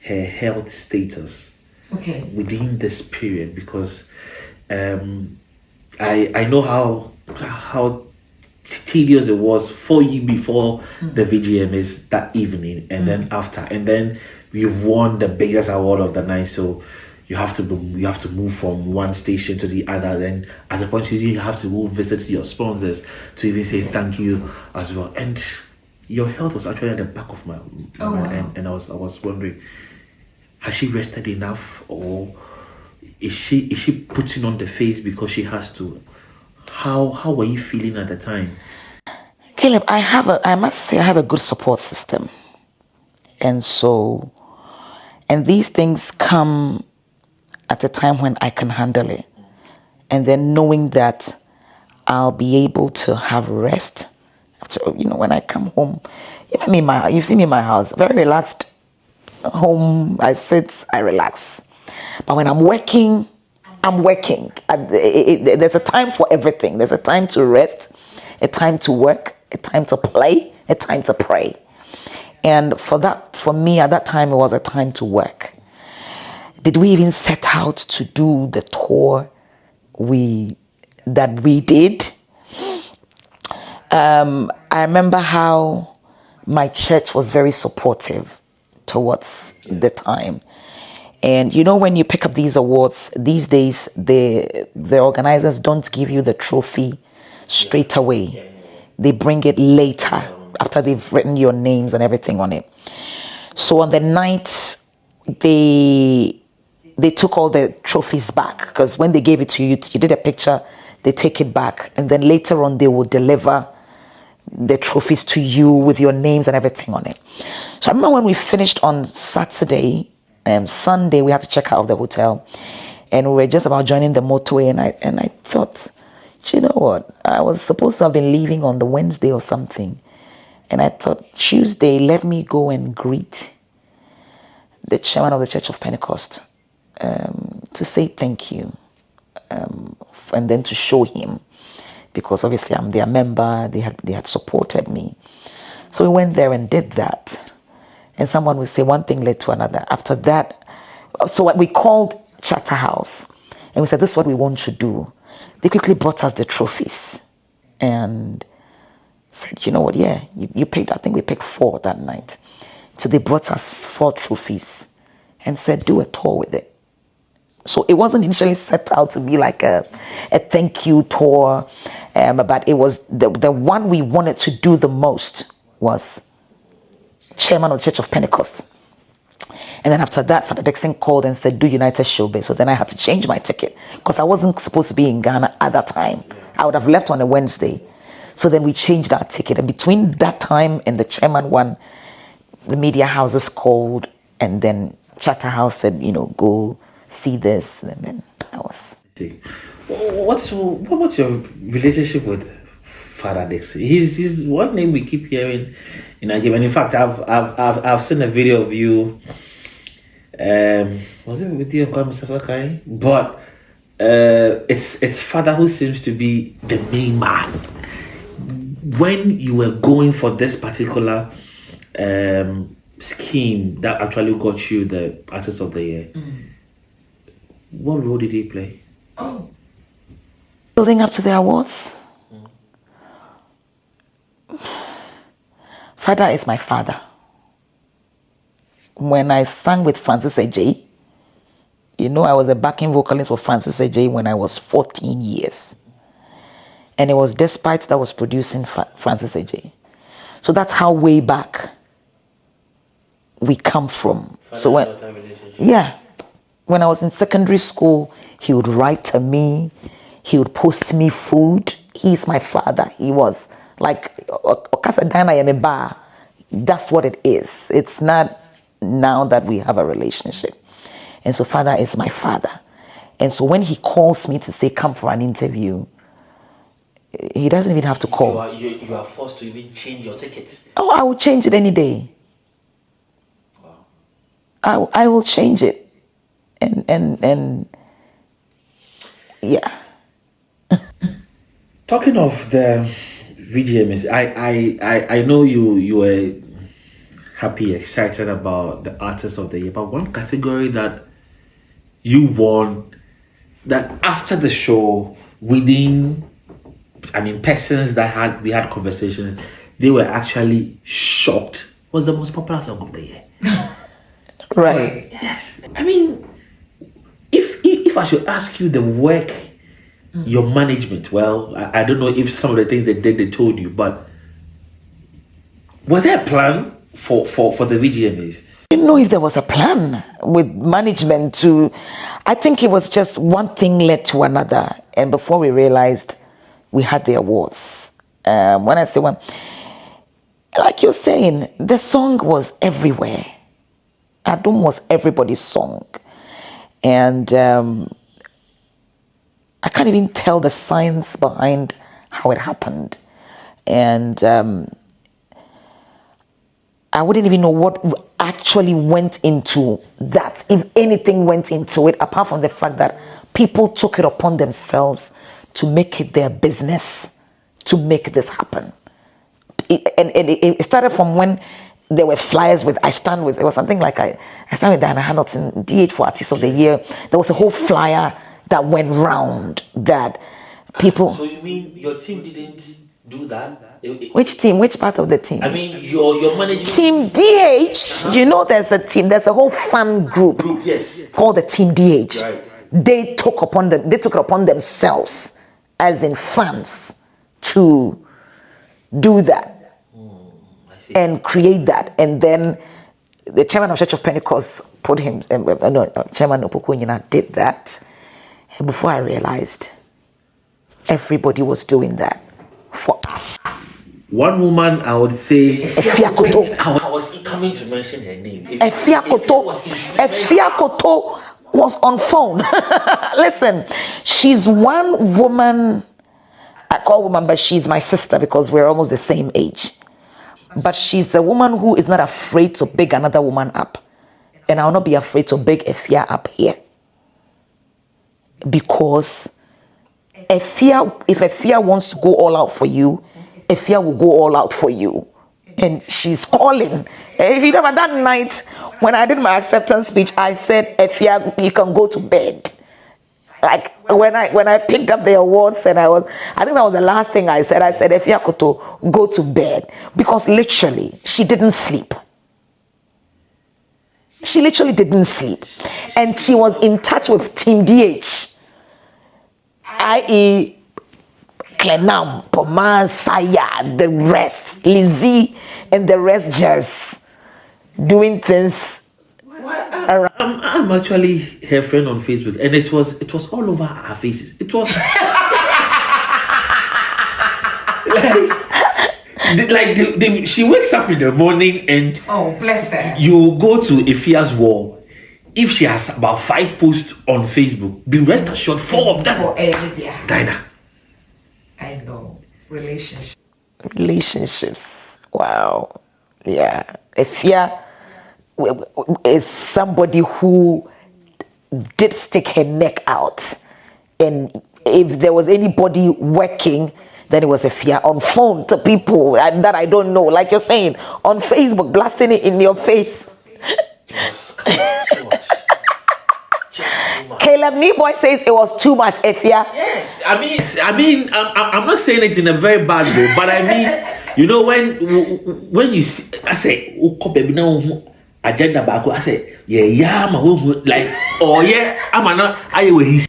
her health status within this period? Because I know how tedious it was for you before the VGMs that evening, and then after, and then you've won the biggest award of the night, so you have to move from one station to the other. Then at a point you have to go visit your sponsors to even say thank you as well. And your health was actually at the back of my mind, and I was wondering, has she rested enough, or is she putting on the face because she has to? How were you feeling at the time? Caleb, I must say I have a good support system. And these things come at a time when I can handle it. And then knowing that I'll be able to have rest after, when I come home. You've seen me in my house, very relaxed home. I sit, I relax. But when I'm working. There's a time for everything. There's a time to rest, a time to work, a time to play, a time to pray. And for me, at that time, it was a time to work. Did we even set out to do the tour that we did? I remember how my church was very supportive towards the time. And you know, when you pick up these awards these days, the organizers don't give you the trophy straight away. They bring it later after they've written your names and everything on it. So on the night, they took all the trophies back, because when they gave it to you, you did a picture, they take it back, and then later on they will deliver the trophies to you with your names and everything on it. So I remember when we finished on Saturday, Sunday we had to check out of the hotel, and we were just about joining the motorway, and I thought, you know what, I was supposed to have been leaving on the Wednesday or something, and I thought Tuesday, let me go and greet the chairman of the Church of Pentecost, to say thank you, and then to show him, because obviously I'm their member, they had supported me. So we went there and did that. And someone would say one thing led to another. After that, so we called Charterhouse and we said, this is what we want to do. They quickly brought us the trophies and said, you know what, yeah, you picked, I think we picked 4 that night. So they brought us 4 trophies and said, do a tour with it. So it wasn't initially set out to be like a thank you tour, but it was the one we wanted to do the most was chairman of the Church of Pentecost. And then after that, Father Dixon called and said, do United Showbiz. So then I had to change my ticket because I wasn't supposed to be in Ghana at that time. I would have left on a Wednesday. So then we changed our ticket. And between that time and the chairman one, the media houses called, and then Charterhouse said, you know, go see this. And then I was. What's your relationship with Father Dixon? He's one name we keep hearing in Nigeria. And in fact, I've seen a video of you. Was it with you and Mr. Fakai? But it's Father who seems to be the main man. When you were going for this particular scheme that actually got you the Artist of the Year, what role did he play? Oh, building up to the awards. Father is my father. When I sang with Francis Ejay, you know, I was a backing vocalist for Francis Ejay when I was 14 years. And it was Despite that was producing Francis Ejay. So that's how way back we come from. So when I was in secondary school, he would write to me, he would post me food. He's my father. He was like that's what it is. It's not now that we have a relationship. And so Father is my father. And so when he calls me to say come for an interview, he doesn't even have to call. You are forced to even change your ticket. Oh, I will change it any day. Wow. I will change it. And yeah. Talking of the VGMs, I know you were happy, excited about the Artist of the Year, but one category that you won, that after the show, persons that we had conversations, they were actually shocked, was the most popular song of the year. Right. Yes. I mean, if I should ask you the work, your management, well, I don't know if some of the things they did, they told you, but was there a plan for the VGMAs? I didn't know if there was a plan with management to, I think it was just one thing led to another. And before we realized, we had the awards. When I say one, like you're saying, the song was everywhere. Adum was everybody's song. And I can't even tell the science behind how it happened. And I wouldn't even know what actually went into that, if anything went into it, apart from the fact that people took it upon themselves to make it their business to make this happen. It started from when there were flyers with I stand with, it was something like I stand with Diana Hamilton, DH for Artist of the Year. There was a whole flyer that went round that people. So you mean your team didn't do that? Which team? Which part of the team? I mean, your management Team DH. You know, there's a team. There's a whole fan group yes, called the Team DH. right. They took it upon themselves, as in fans, to do that and create that. And then the chairman of Church of Pentecost put him. Chairman Opokunyina did that. And before I realized, everybody was doing that for us. One woman, I would say, Efiakoto. I was coming to mention her name. Efiakoto was on phone. Listen, she's one woman. I call woman, but she's my sister because we're almost the same age. But she's a woman who is not afraid to big another woman up. And I will not be afraid to big Efia up here. Because if Efia wants to go all out for you, Efia will go all out for you. And she's calling. If you remember that night when I did my acceptance speech, I said, Efia, you can go to bed. Like when I picked up the awards and I think that was the last thing I said. I said, Efia Koto, go to bed. Because literally, she didn't sleep. She literally didn't sleep. And she was in touch with Team DH. I.e. Klenam, Poma, Saya, the rest, Lizzie, and the rest just doing things. I'm actually her friend on Facebook, and it was all over our faces. It was she wakes up in the morning and bless her. You go to Efia's wall. If she has about 5 posts on Facebook, be rest assured 4 of them. Dinah. I know. Relationships. Wow. Yeah. Efia is somebody who did stick her neck out. And if there was anybody working, then it was Efia on phone to people that I don't know. Like you're saying, on Facebook, blasting it in your face. Caleb Neboy says it was too much, Efia. Yes, I mean, I'm not saying it in a very bad way, but I mean, you know, when you see, I say, agenda back, I say, yeah, like, oh yeah, I'm not, I will.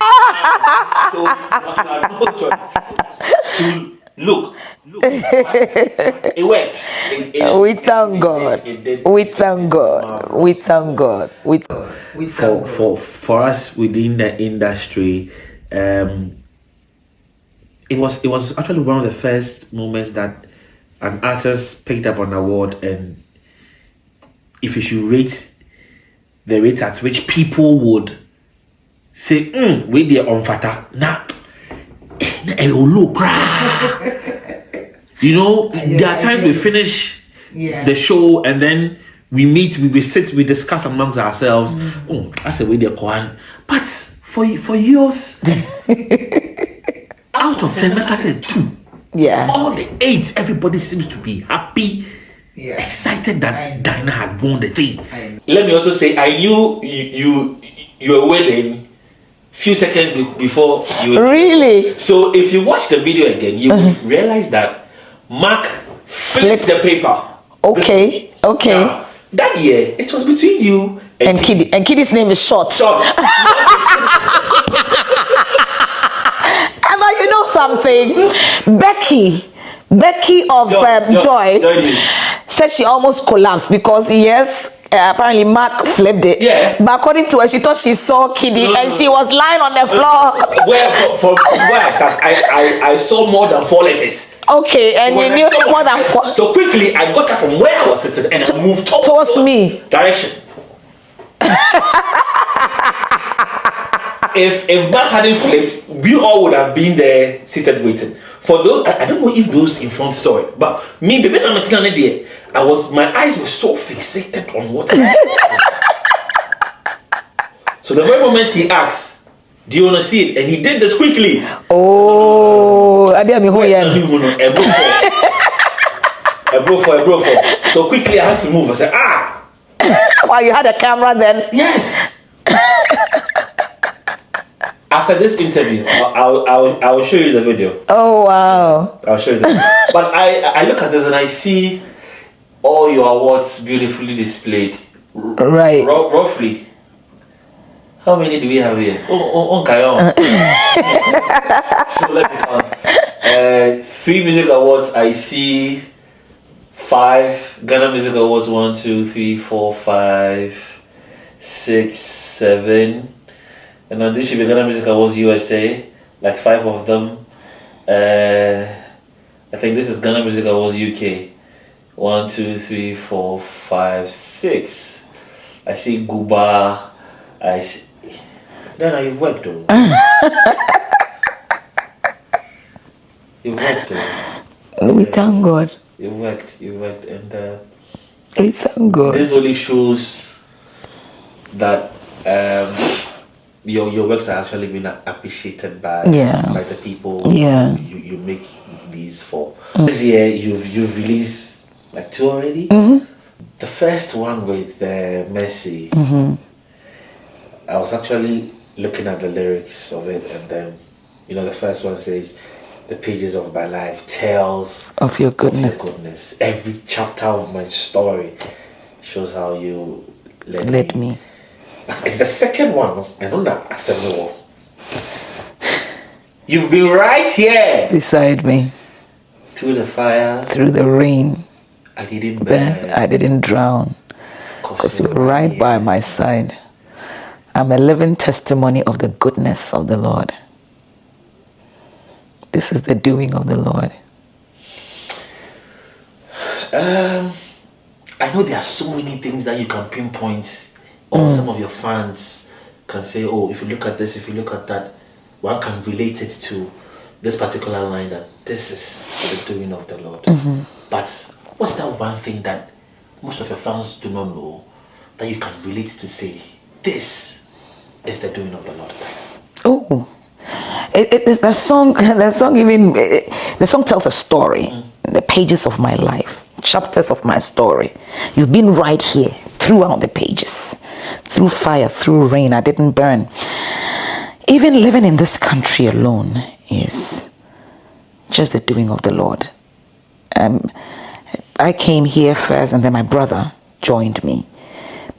Look, it worked. We thank God. We thank God. We thank God. For us within the industry, it was actually one of the first moments that an artist picked up an award, and if you should rate the rate at which people would say, wait there on fata now. You know, there are times we finish the show and then we sit, we discuss amongst ourselves. That's a way they're going. But for yours, out of 10, like I said, 2. Yeah. All the 8, everybody seems to be happy, excited that Dinah had won the thing. Let me also say, I knew you were winning few seconds before you. Really? So if you watch the video again, you will realize that Mark flipped the paper. Okay. Now, that year, it was between you and Kiddy. And Kiddy's name is Short. Emma, you know something? Becky of Joy said she almost collapsed because apparently Mark flipped it. Yeah. But according to her, she thought she saw Kiddy and she was lying on the floor. From where I start, I saw more than 4 letters. Okay, and you knew more than 4. So quickly, I got up from where I was sitting and I moved towards me. Direction. If Mark hadn't flipped, we all would have been there seated waiting. For those, I don't know if those in front saw it, but me, the minute I'm sitting there, my eyes were so fixated on what. So the very moment he asked, "Do you want to see it?" and he did this quickly. Oh, I didn't know. So quickly I had to move. I said, Well, you had a camera then? Yes. I After this interview, I will show you the video. Oh wow! I'll show you the video. But I look at this and I see all your awards beautifully displayed. Right. Roughly. How many do we have here? So let me count. 3 music awards. I see 5 Ghana Music Awards. 1, 2, 3, 4, 5, 6, 7. And now this should be Ghana Music Awards USA. Like 5 of them. I think this is Ghana Music Awards UK. 1, 2, 3, 4, 5, 6. I see Guba. I see. Then you've worked though. You've worked though. We thank God. You worked, and we thank God. This only shows that your works are actually being appreciated by the people you make these for. This year you've released like 2 already. The first one with Mercy. I was actually looking at the lyrics of it, and then the first one says, "The pages of my life tells of your goodness. Every chapter of my story shows how you led me." But it's the second one, and on that assembly. You've been right here beside me, through the fire, through the rain. I didn't burn. I didn't drown, because you were right by my side. I'm a living testimony of the goodness of the Lord. This is the doing of the Lord. I know there are so many things that you can pinpoint, or some of your fans can say, "Oh, if you look at this, if you look at that, one can relate it to this particular line, that this is the doing of the Lord." But what's that one thing that most of your fans do not know that you can relate to, say, this is the doing of the Lord? Oh, it's the song. The song tells a story. The pages of my life, chapters of my story. You've been right here throughout the pages, through fire, through rain. I didn't burn. Even living in this country alone is just the doing of the Lord. I came here first, and then my brother joined me.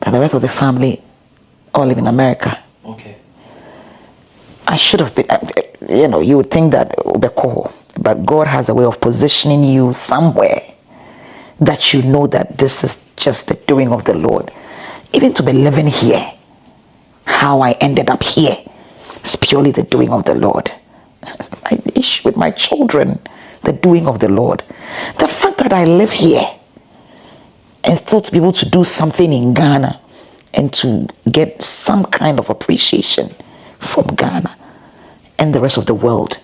But the rest of the family all live in America. Okay. I should have been, you would think that, but God has a way of positioning you somewhere that you know that this is just the doing of the Lord. Even to be living here, how I ended up here, it's purely the doing of the Lord. My issue with my children, the doing of the Lord. The fact that I live here and still to be able to do something in Ghana and to get some kind of appreciation from Ghana and the rest of the world.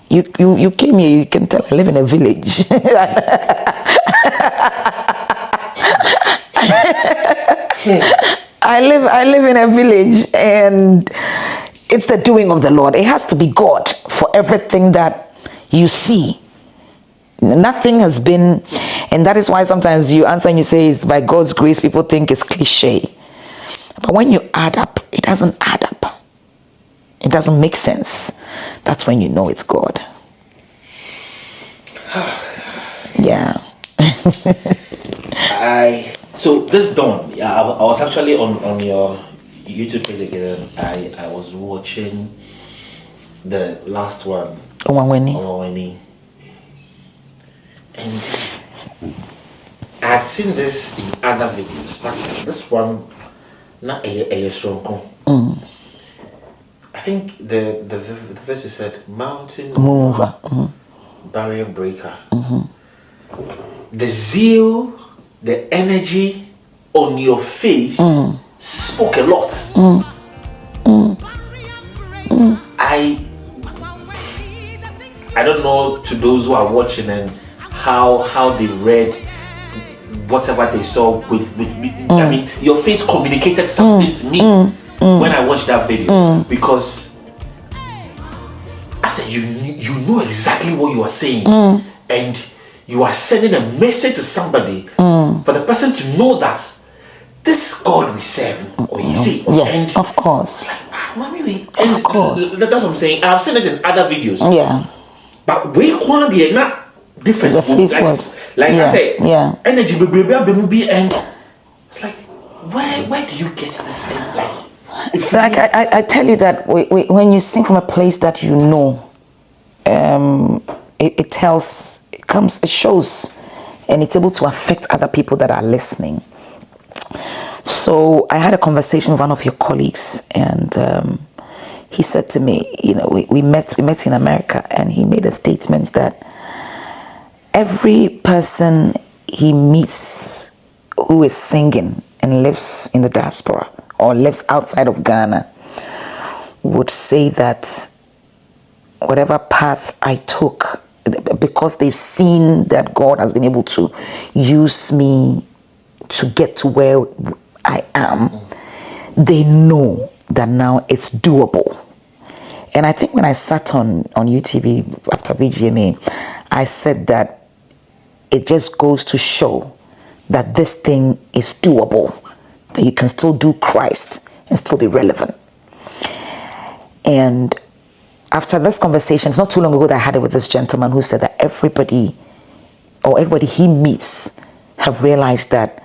You came here, you can tell I live in a village. I live in a village, and it's the doing of the Lord. It has to be God for everything that you see. Nothing has been, and that is why sometimes you answer and you say it's by God's grace. People think it's cliche. But when you add up, it doesn't add up. It doesn't make sense. That's when you know it's God. Yeah. So this dawn, I was actually on your YouTube page again. I was watching the last one. Owanweni. And I had seen this in other videos, but this one, not a strong. I think the verse you said, mountain mover, barrier breaker. The zeal, the energy on your face spoke a lot. I don't know, to those who are watching, and how they read whatever they saw with me. I mean, your face communicated something to me when I watched that video, because I said, you know exactly what you are saying, and you are sending a message to somebody for the person to know that this God we serve, or you see, Yeah, and of course. mommy, Of course. That's what I'm saying. I've seen it in other videos. Yeah. But we can't be not different. The face was, like yeah, I say, yeah. energy, baby, and it's like, where do you get this? Like I tell you that when you sing from a place that you know, it shows, and it's able to affect other people that are listening. So I had a conversation with one of your colleagues, and he said to me, you know, we met in America, and he made a statement that every person he meets who is singing and lives in the diaspora or lives outside of Ghana would say that whatever path I took, because they've seen that God has been able to use me to get to where I am, they know that now it's doable. And I think when I sat on UTV after VGMA, I said that it just goes to show that this thing is doable, that you can still do Christ and still be relevant. And after this conversation, it's not too long ago that I had it with this gentleman who said that everybody he meets have realized that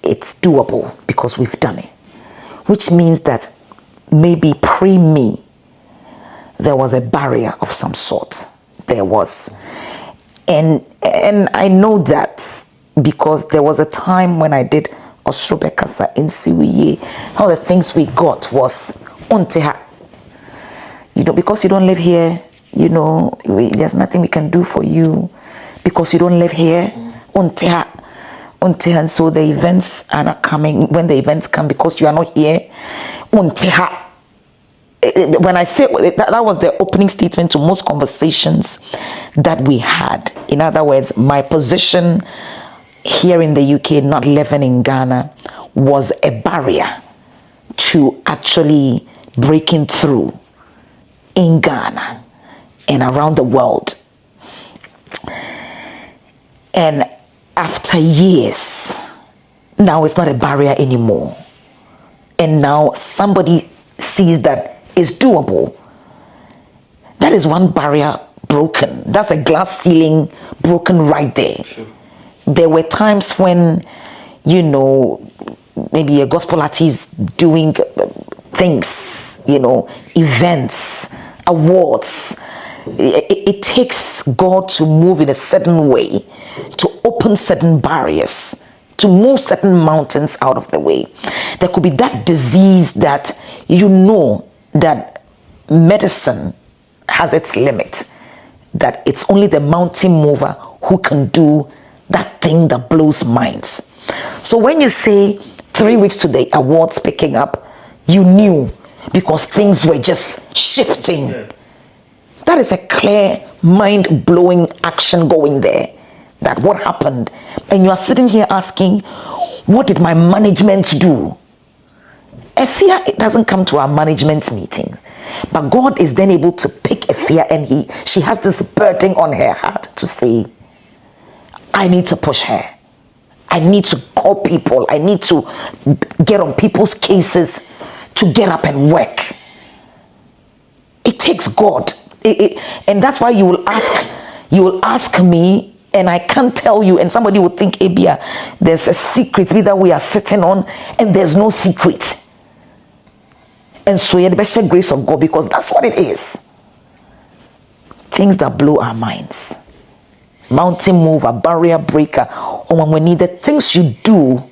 it's doable because we've done it. Which means that maybe pre-me, there was a barrier of some sort. There was. And I know that because there was a time when I did Ostrobekasa in Siwiye. All the things we got was onteha. You know, because you don't live here, you know, there's nothing we can do for you. Because you don't live here, onteha. And so the events are not coming. When the events come, because you are not here, onteha. When I say that was the opening statement to most conversations that we had. In other words, my position here in the UK, not living in Ghana, was a barrier to actually breaking through in Ghana and around the world. And after years, now it's not a barrier anymore. And now somebody sees that it's doable. That is one barrier broken. That's a glass ceiling broken right there. Sure. There were times when, you know, maybe a gospel artist doing things, you know, events, awards. It takes God to move in a certain way, to open certain barriers, to move certain mountains out of the way. There could be that disease that you know that medicine has its limit, that it's only the mountain mover who can do that thing that blows minds. So when you say 3 weeks to the awards picking up, you knew because things were just shifting. Yeah. That is a clear, mind-blowing action going there. That what happened? And you are sitting here asking, what did my management do? Efia, it doesn't come to our management meeting. But God is then able to pick Efia, and she has this burden on her heart to say, I need to push her. I need to call people. I need to get on people's cases to get up and work. It takes God. And that's why you will ask me, and I can't tell you, and somebody will think, Abia, there's a secret that we are sitting on, and there's no secret. And so you had the best grace of God, because that's what it is. Things that blow our minds. Mountain mover, barrier breaker. Or when we need the things you do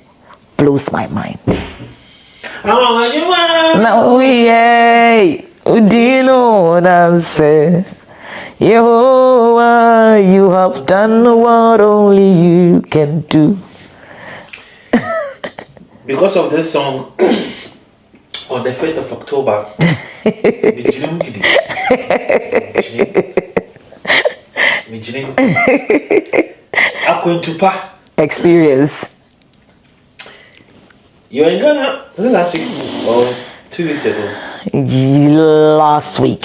blows my mind. Now we do you know what I'm saying? Yehovah, you have done what only you can do. Because of this song, on the 5th of October, experience. You're in Ghana, was it last week or 2 weeks ago? Last week.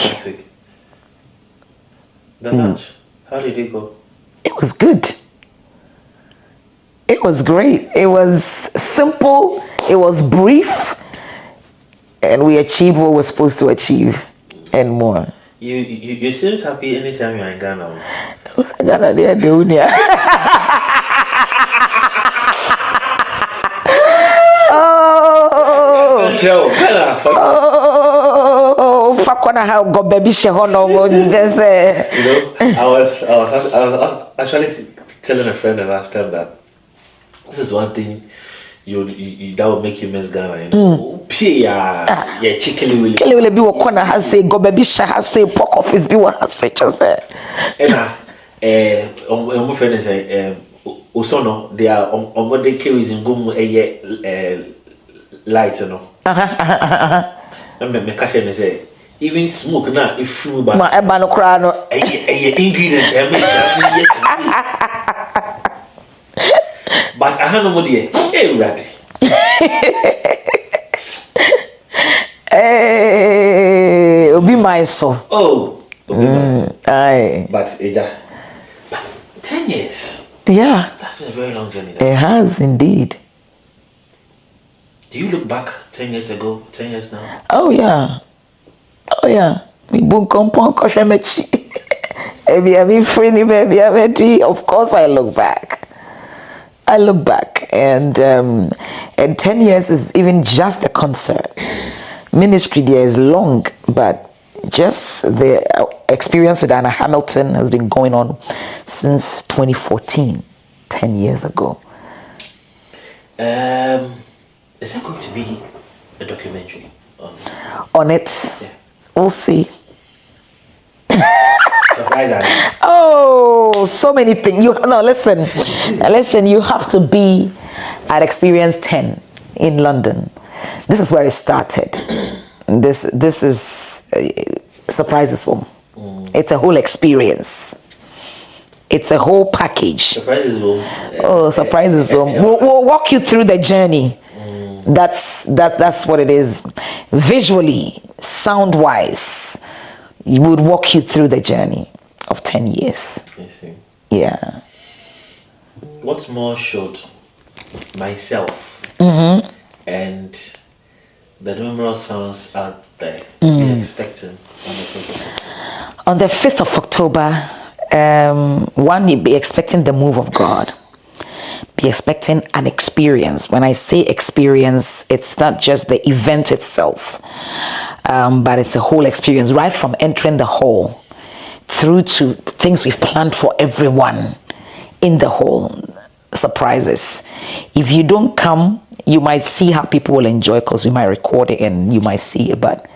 The lunch, how did it go? It was good. It was great. It was simple, it was brief, and we achieved what we're supposed to achieve and more. You seem happy anytime you're in Ghana. Ghana, they are doing it. Oh, fuck when I have got baby Shehono. Just I was actually telling a friend the last time that this is one thing you that would make you miss Ghana. You know, yeah, chicken will be what corner has say go baby Shah has say pork office be what has say just say. My friend is Osono, they are on what they carry in Gumu light, you know. Me catch and say, even smoke now, if you but my ebano crano, ingredient, but I have no idea. Hey, ready. Hey, obi my so. Oh, aye. But 10 years. Yeah. That's been a very long journey. It has indeed. Do you look back 10 years ago, 10 years now? Oh yeah. Oh yeah. Me boom compound koshemechi. Baby, free baby, ready. Of course I look back. And 10 years is even just the concert. Ministry there is long, but just the experience with Anna Hamilton has been going on since 2014, 10 years ago. Is there going to be a documentary on it? Yeah. We'll see. Surprise! Oh, so many things. Listen. You have to be at Experience 10 in London. This is where it started. This is Surprises Home. It's a whole experience. It's a whole package. Surprises Home. Oh, Surprises Home. We'll walk you through the journey. That's what it is. Visually, sound-wise, we would walk you through the journey of 10 years. I see. Yeah. What more should myself and the numerous fans out there be expecting on the 5th of October? On the 5th of October, one, you'd be expecting the move of God. Be expecting an experience. When I say experience, it's not just the event itself, but it's a whole experience, right from entering the hall through to things we've planned for everyone in the hall. Surprises. If you don't come, you might see how people will enjoy, because we might record it and you might see it, but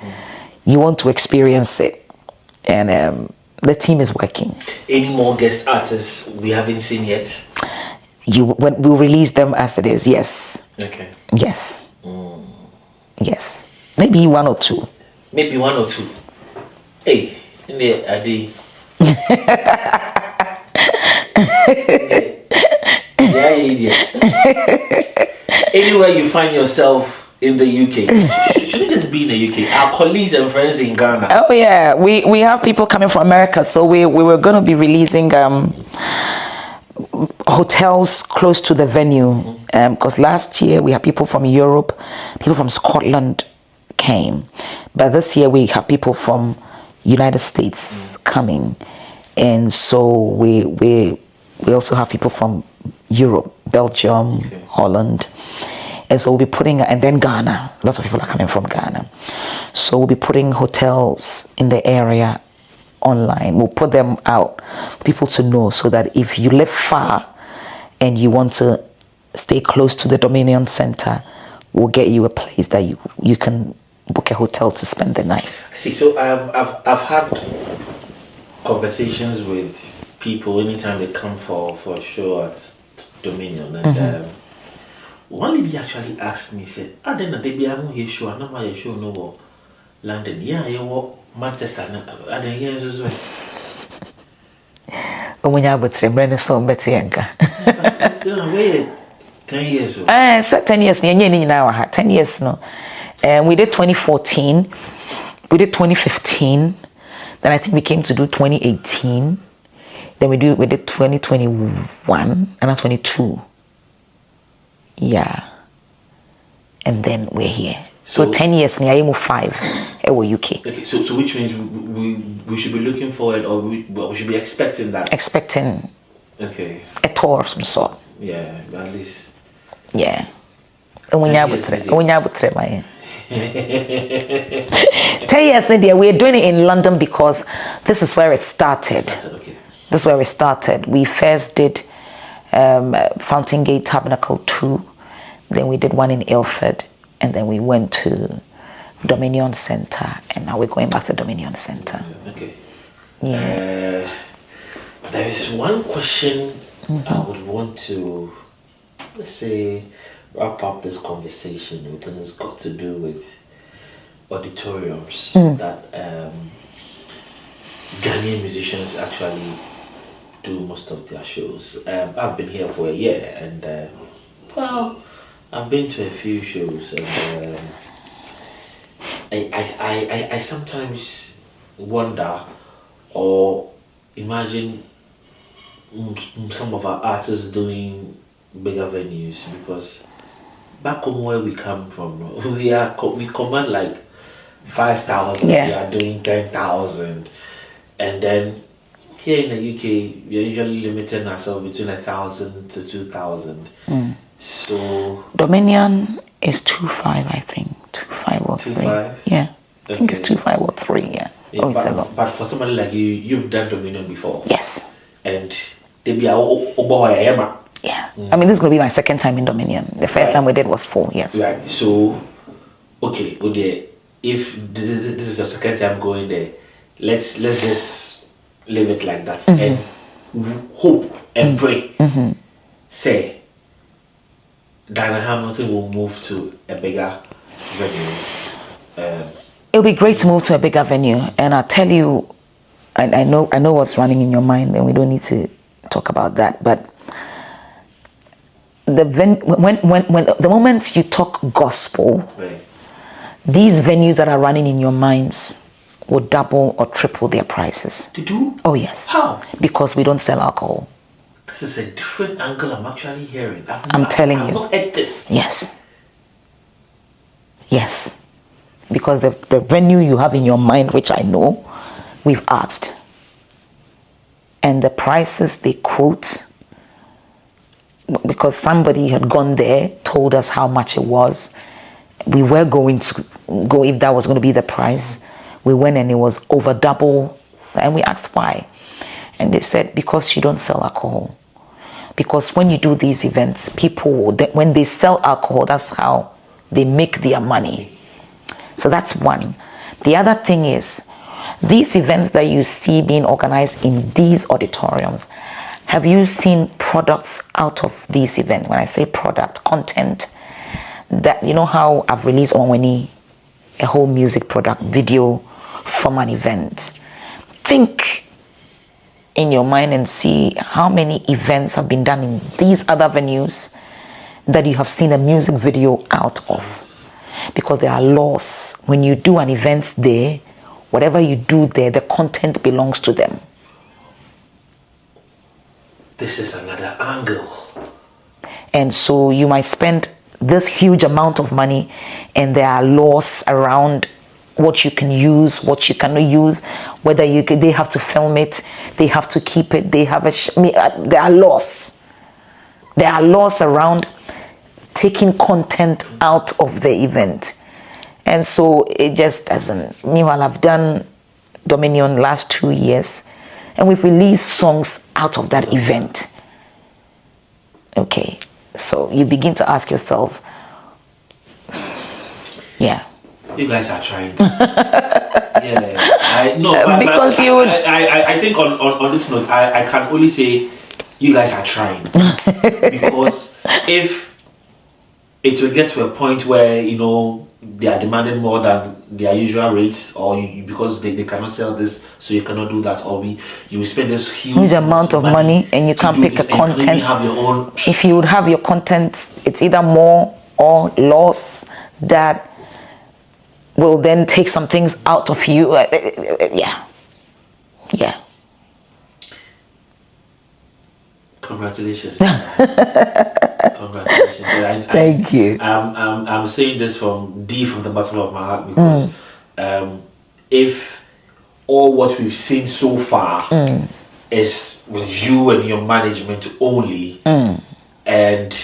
you want to experience it. And the team is working. Any more guest artists we haven't seen yet? When we'll release them as it is. Yes. Okay. Yes. Yes. Maybe one or two. Maybe one or two. Hey, in there, Adi. Yeah. Anywhere you find yourself in the UK, shouldn't just be in the UK. Our colleagues and friends in Ghana. Oh yeah, we have people coming from America, so we were going to be releasing hotels close to the venue, because last year we had people from Europe, people from Scotland came, but this year we have people from United States coming, and so we also have people from Europe, Belgium, Holland, and so we'll be putting, and then Ghana. Lots of people are coming from Ghana, so we'll be putting hotels in the area online. We'll put them out for people to know, so that if you live far and you want to stay close to the Dominion Center, we'll get you a place that you can book a hotel to spend the night. I see. So I've had conversations with people anytime they come for a show at Dominion, and one lady actually asked me, said, "I didn't they be able to show? I'm not my show no London. Yeah, you walk Manchester. I didn't hear as well." Umunya butre mrene so mbeti yanka. 10 years. So 10 years. 10 years no. We did 2014. We did 2015. Then I think we came to do 2018. Then we did 2021 and 22. Yeah. And then we're here. So 10 years, I move 5 UK. Okay, so which means we should be looking forward, or we should be expecting that? Expecting okay. A tour of some sort. Yeah, at least. Yeah. When you 10 years, Nadia, we're doing it in London because this is where it started. Okay. This is where we started. We first did Fountain Gate Tabernacle 2, then we did one in Ilford, and then we went to Dominion Center, and now we're going back to Dominion Center. Okay. Yeah. There is one question I would want to, let's say, wrap up this conversation with, and it's got to do with auditoriums that Ghanaian musicians actually do most of their shows. I've been here for a year, and well, I've been to a few shows, and I sometimes wonder or imagine some of our artists doing bigger venues, because back home where we come from, we command like 5,000, we are doing 10,000, and then here in the UK we're usually limiting ourselves between 1,000 to 2,000. So Dominion is 2.5, I think 2.5 or 3. 2.5? Yeah, I think it's 2.5 or 3. Yeah. It's a lot. But for somebody like you, you've done Dominion before. Yes. And they be a yeah. I mean, this is going to be my second time in Dominion. The first time we did was 4, yes. Right. So, okay, if this is your second time going there, let's just leave it like that and hope and pray. Say, Diana Hamilton will move to a bigger venue. It'll be great to move to a bigger venue, and I'll tell you, I know what's running in your mind, and we don't need to talk about that, but when the moment you talk gospel, right, these venues that are running in your minds will double or triple their prices. They do? Oh yes. How? Because we don't sell alcohol. This is a different angle I'm actually hearing. I've telling you. I've not heard this. Yes. Yes. Because the venue you have in your mind, which I know, we've asked. And the prices they quote, because somebody had gone there, told us how much it was. We were going to go if that was going to be the price. We went and it was over double. And we asked why. And they said, because you don't sell alcohol. Because when you do these events, people, when they sell alcohol, that's how they make their money. So that's one. The other thing is, these events that you see being organized in these auditoriums, have you seen products out of these events? When I say product, content, that you know how I've released Onweni, a whole music product video from an event. Think in your mind and see how many events have been done in these other venues that you have seen a music video out of. Because there are laws. When you do an event there, whatever you do there, the content belongs to them. This is another angle. And so you might spend this huge amount of money, and there are laws around what you can use, what you cannot use, whether they have to film it, they have to keep it, they have there are laws. There are laws around taking content out of the event. And so it just doesn't. Meanwhile, I've done Dominion last 2 years, and we've released songs out of that event. Okay, so you begin to ask yourself, yeah. You guys are trying. Yeah, because you would. I think on this note, I can only say you guys are trying. Because if it will get to a point where, they are demanding more than their usual rates, or because they cannot sell this, so you cannot do that, or you spend this huge amount of money and you can't pick a content. You have your own. If you would have your content, it's either more or loss that will then take some things out of you. Yeah. Congratulations. Congratulations. Thank you. I'm saying this from the bottom of my heart because if all what we've seen so far is with you and your management only, and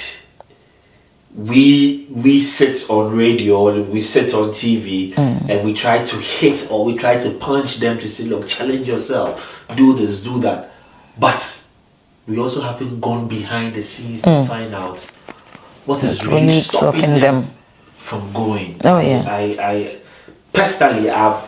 we sit on radio, we sit on TV, and we try to hit or we try to punch them to say, look, challenge yourself, do this, do that, but we also haven't gone behind the scenes to find out what is really stopping them from going. Oh yeah. I personally I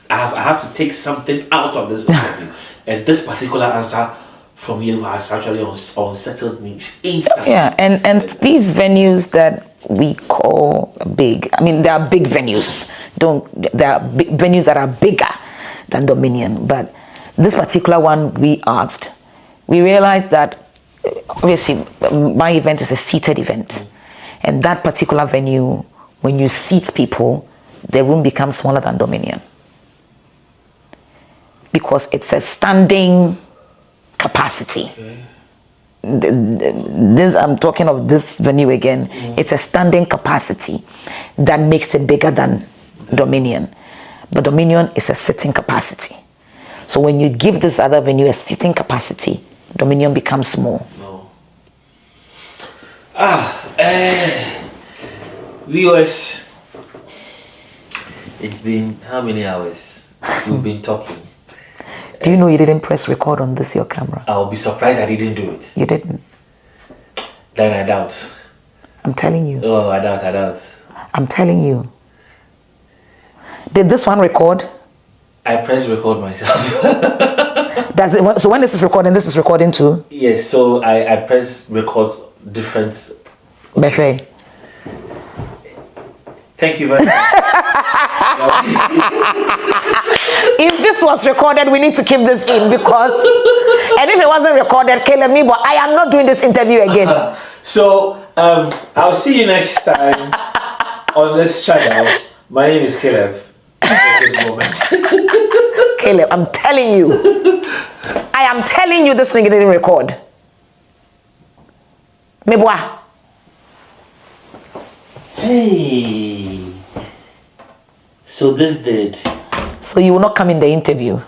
have to take something out of this interview, and this particular answer from you has actually unsettled me instantly. Yeah, and these venues that we call big, I mean, there are big venues. There are big venues that are bigger than Dominion, but this particular one we asked. We realized that obviously my event is a seated event, and that particular venue, when you seat people, the room becomes smaller than Dominion because it's a standing capacity. This, I'm talking of this venue again. It's a standing capacity that makes it bigger than Dominion, but Dominion is a sitting capacity. So when you give this other venue a sitting capacity, Dominion becomes small. No. Viewers, it's been how many hours we've been talking? Do you know you didn't press record on this your camera? I'll be surprised I didn't do it. You didn't. Then I doubt. I'm telling you. Oh, I doubt. I'm telling you. Did this one record? I press record myself. Does it? So when this is recording too? Yes, so I press record different. Befe. Thank you very much. If this was recorded, we need to keep this in because, and if it wasn't recorded, Caleb, me, but I am not doing this interview again. So I'll see you next time on this channel. My name is Caleb. Have a good moment. Caleb, I'm telling you. I am telling you this thing didn't record. Meboa. Hey. So this did. So you will not come in the interview.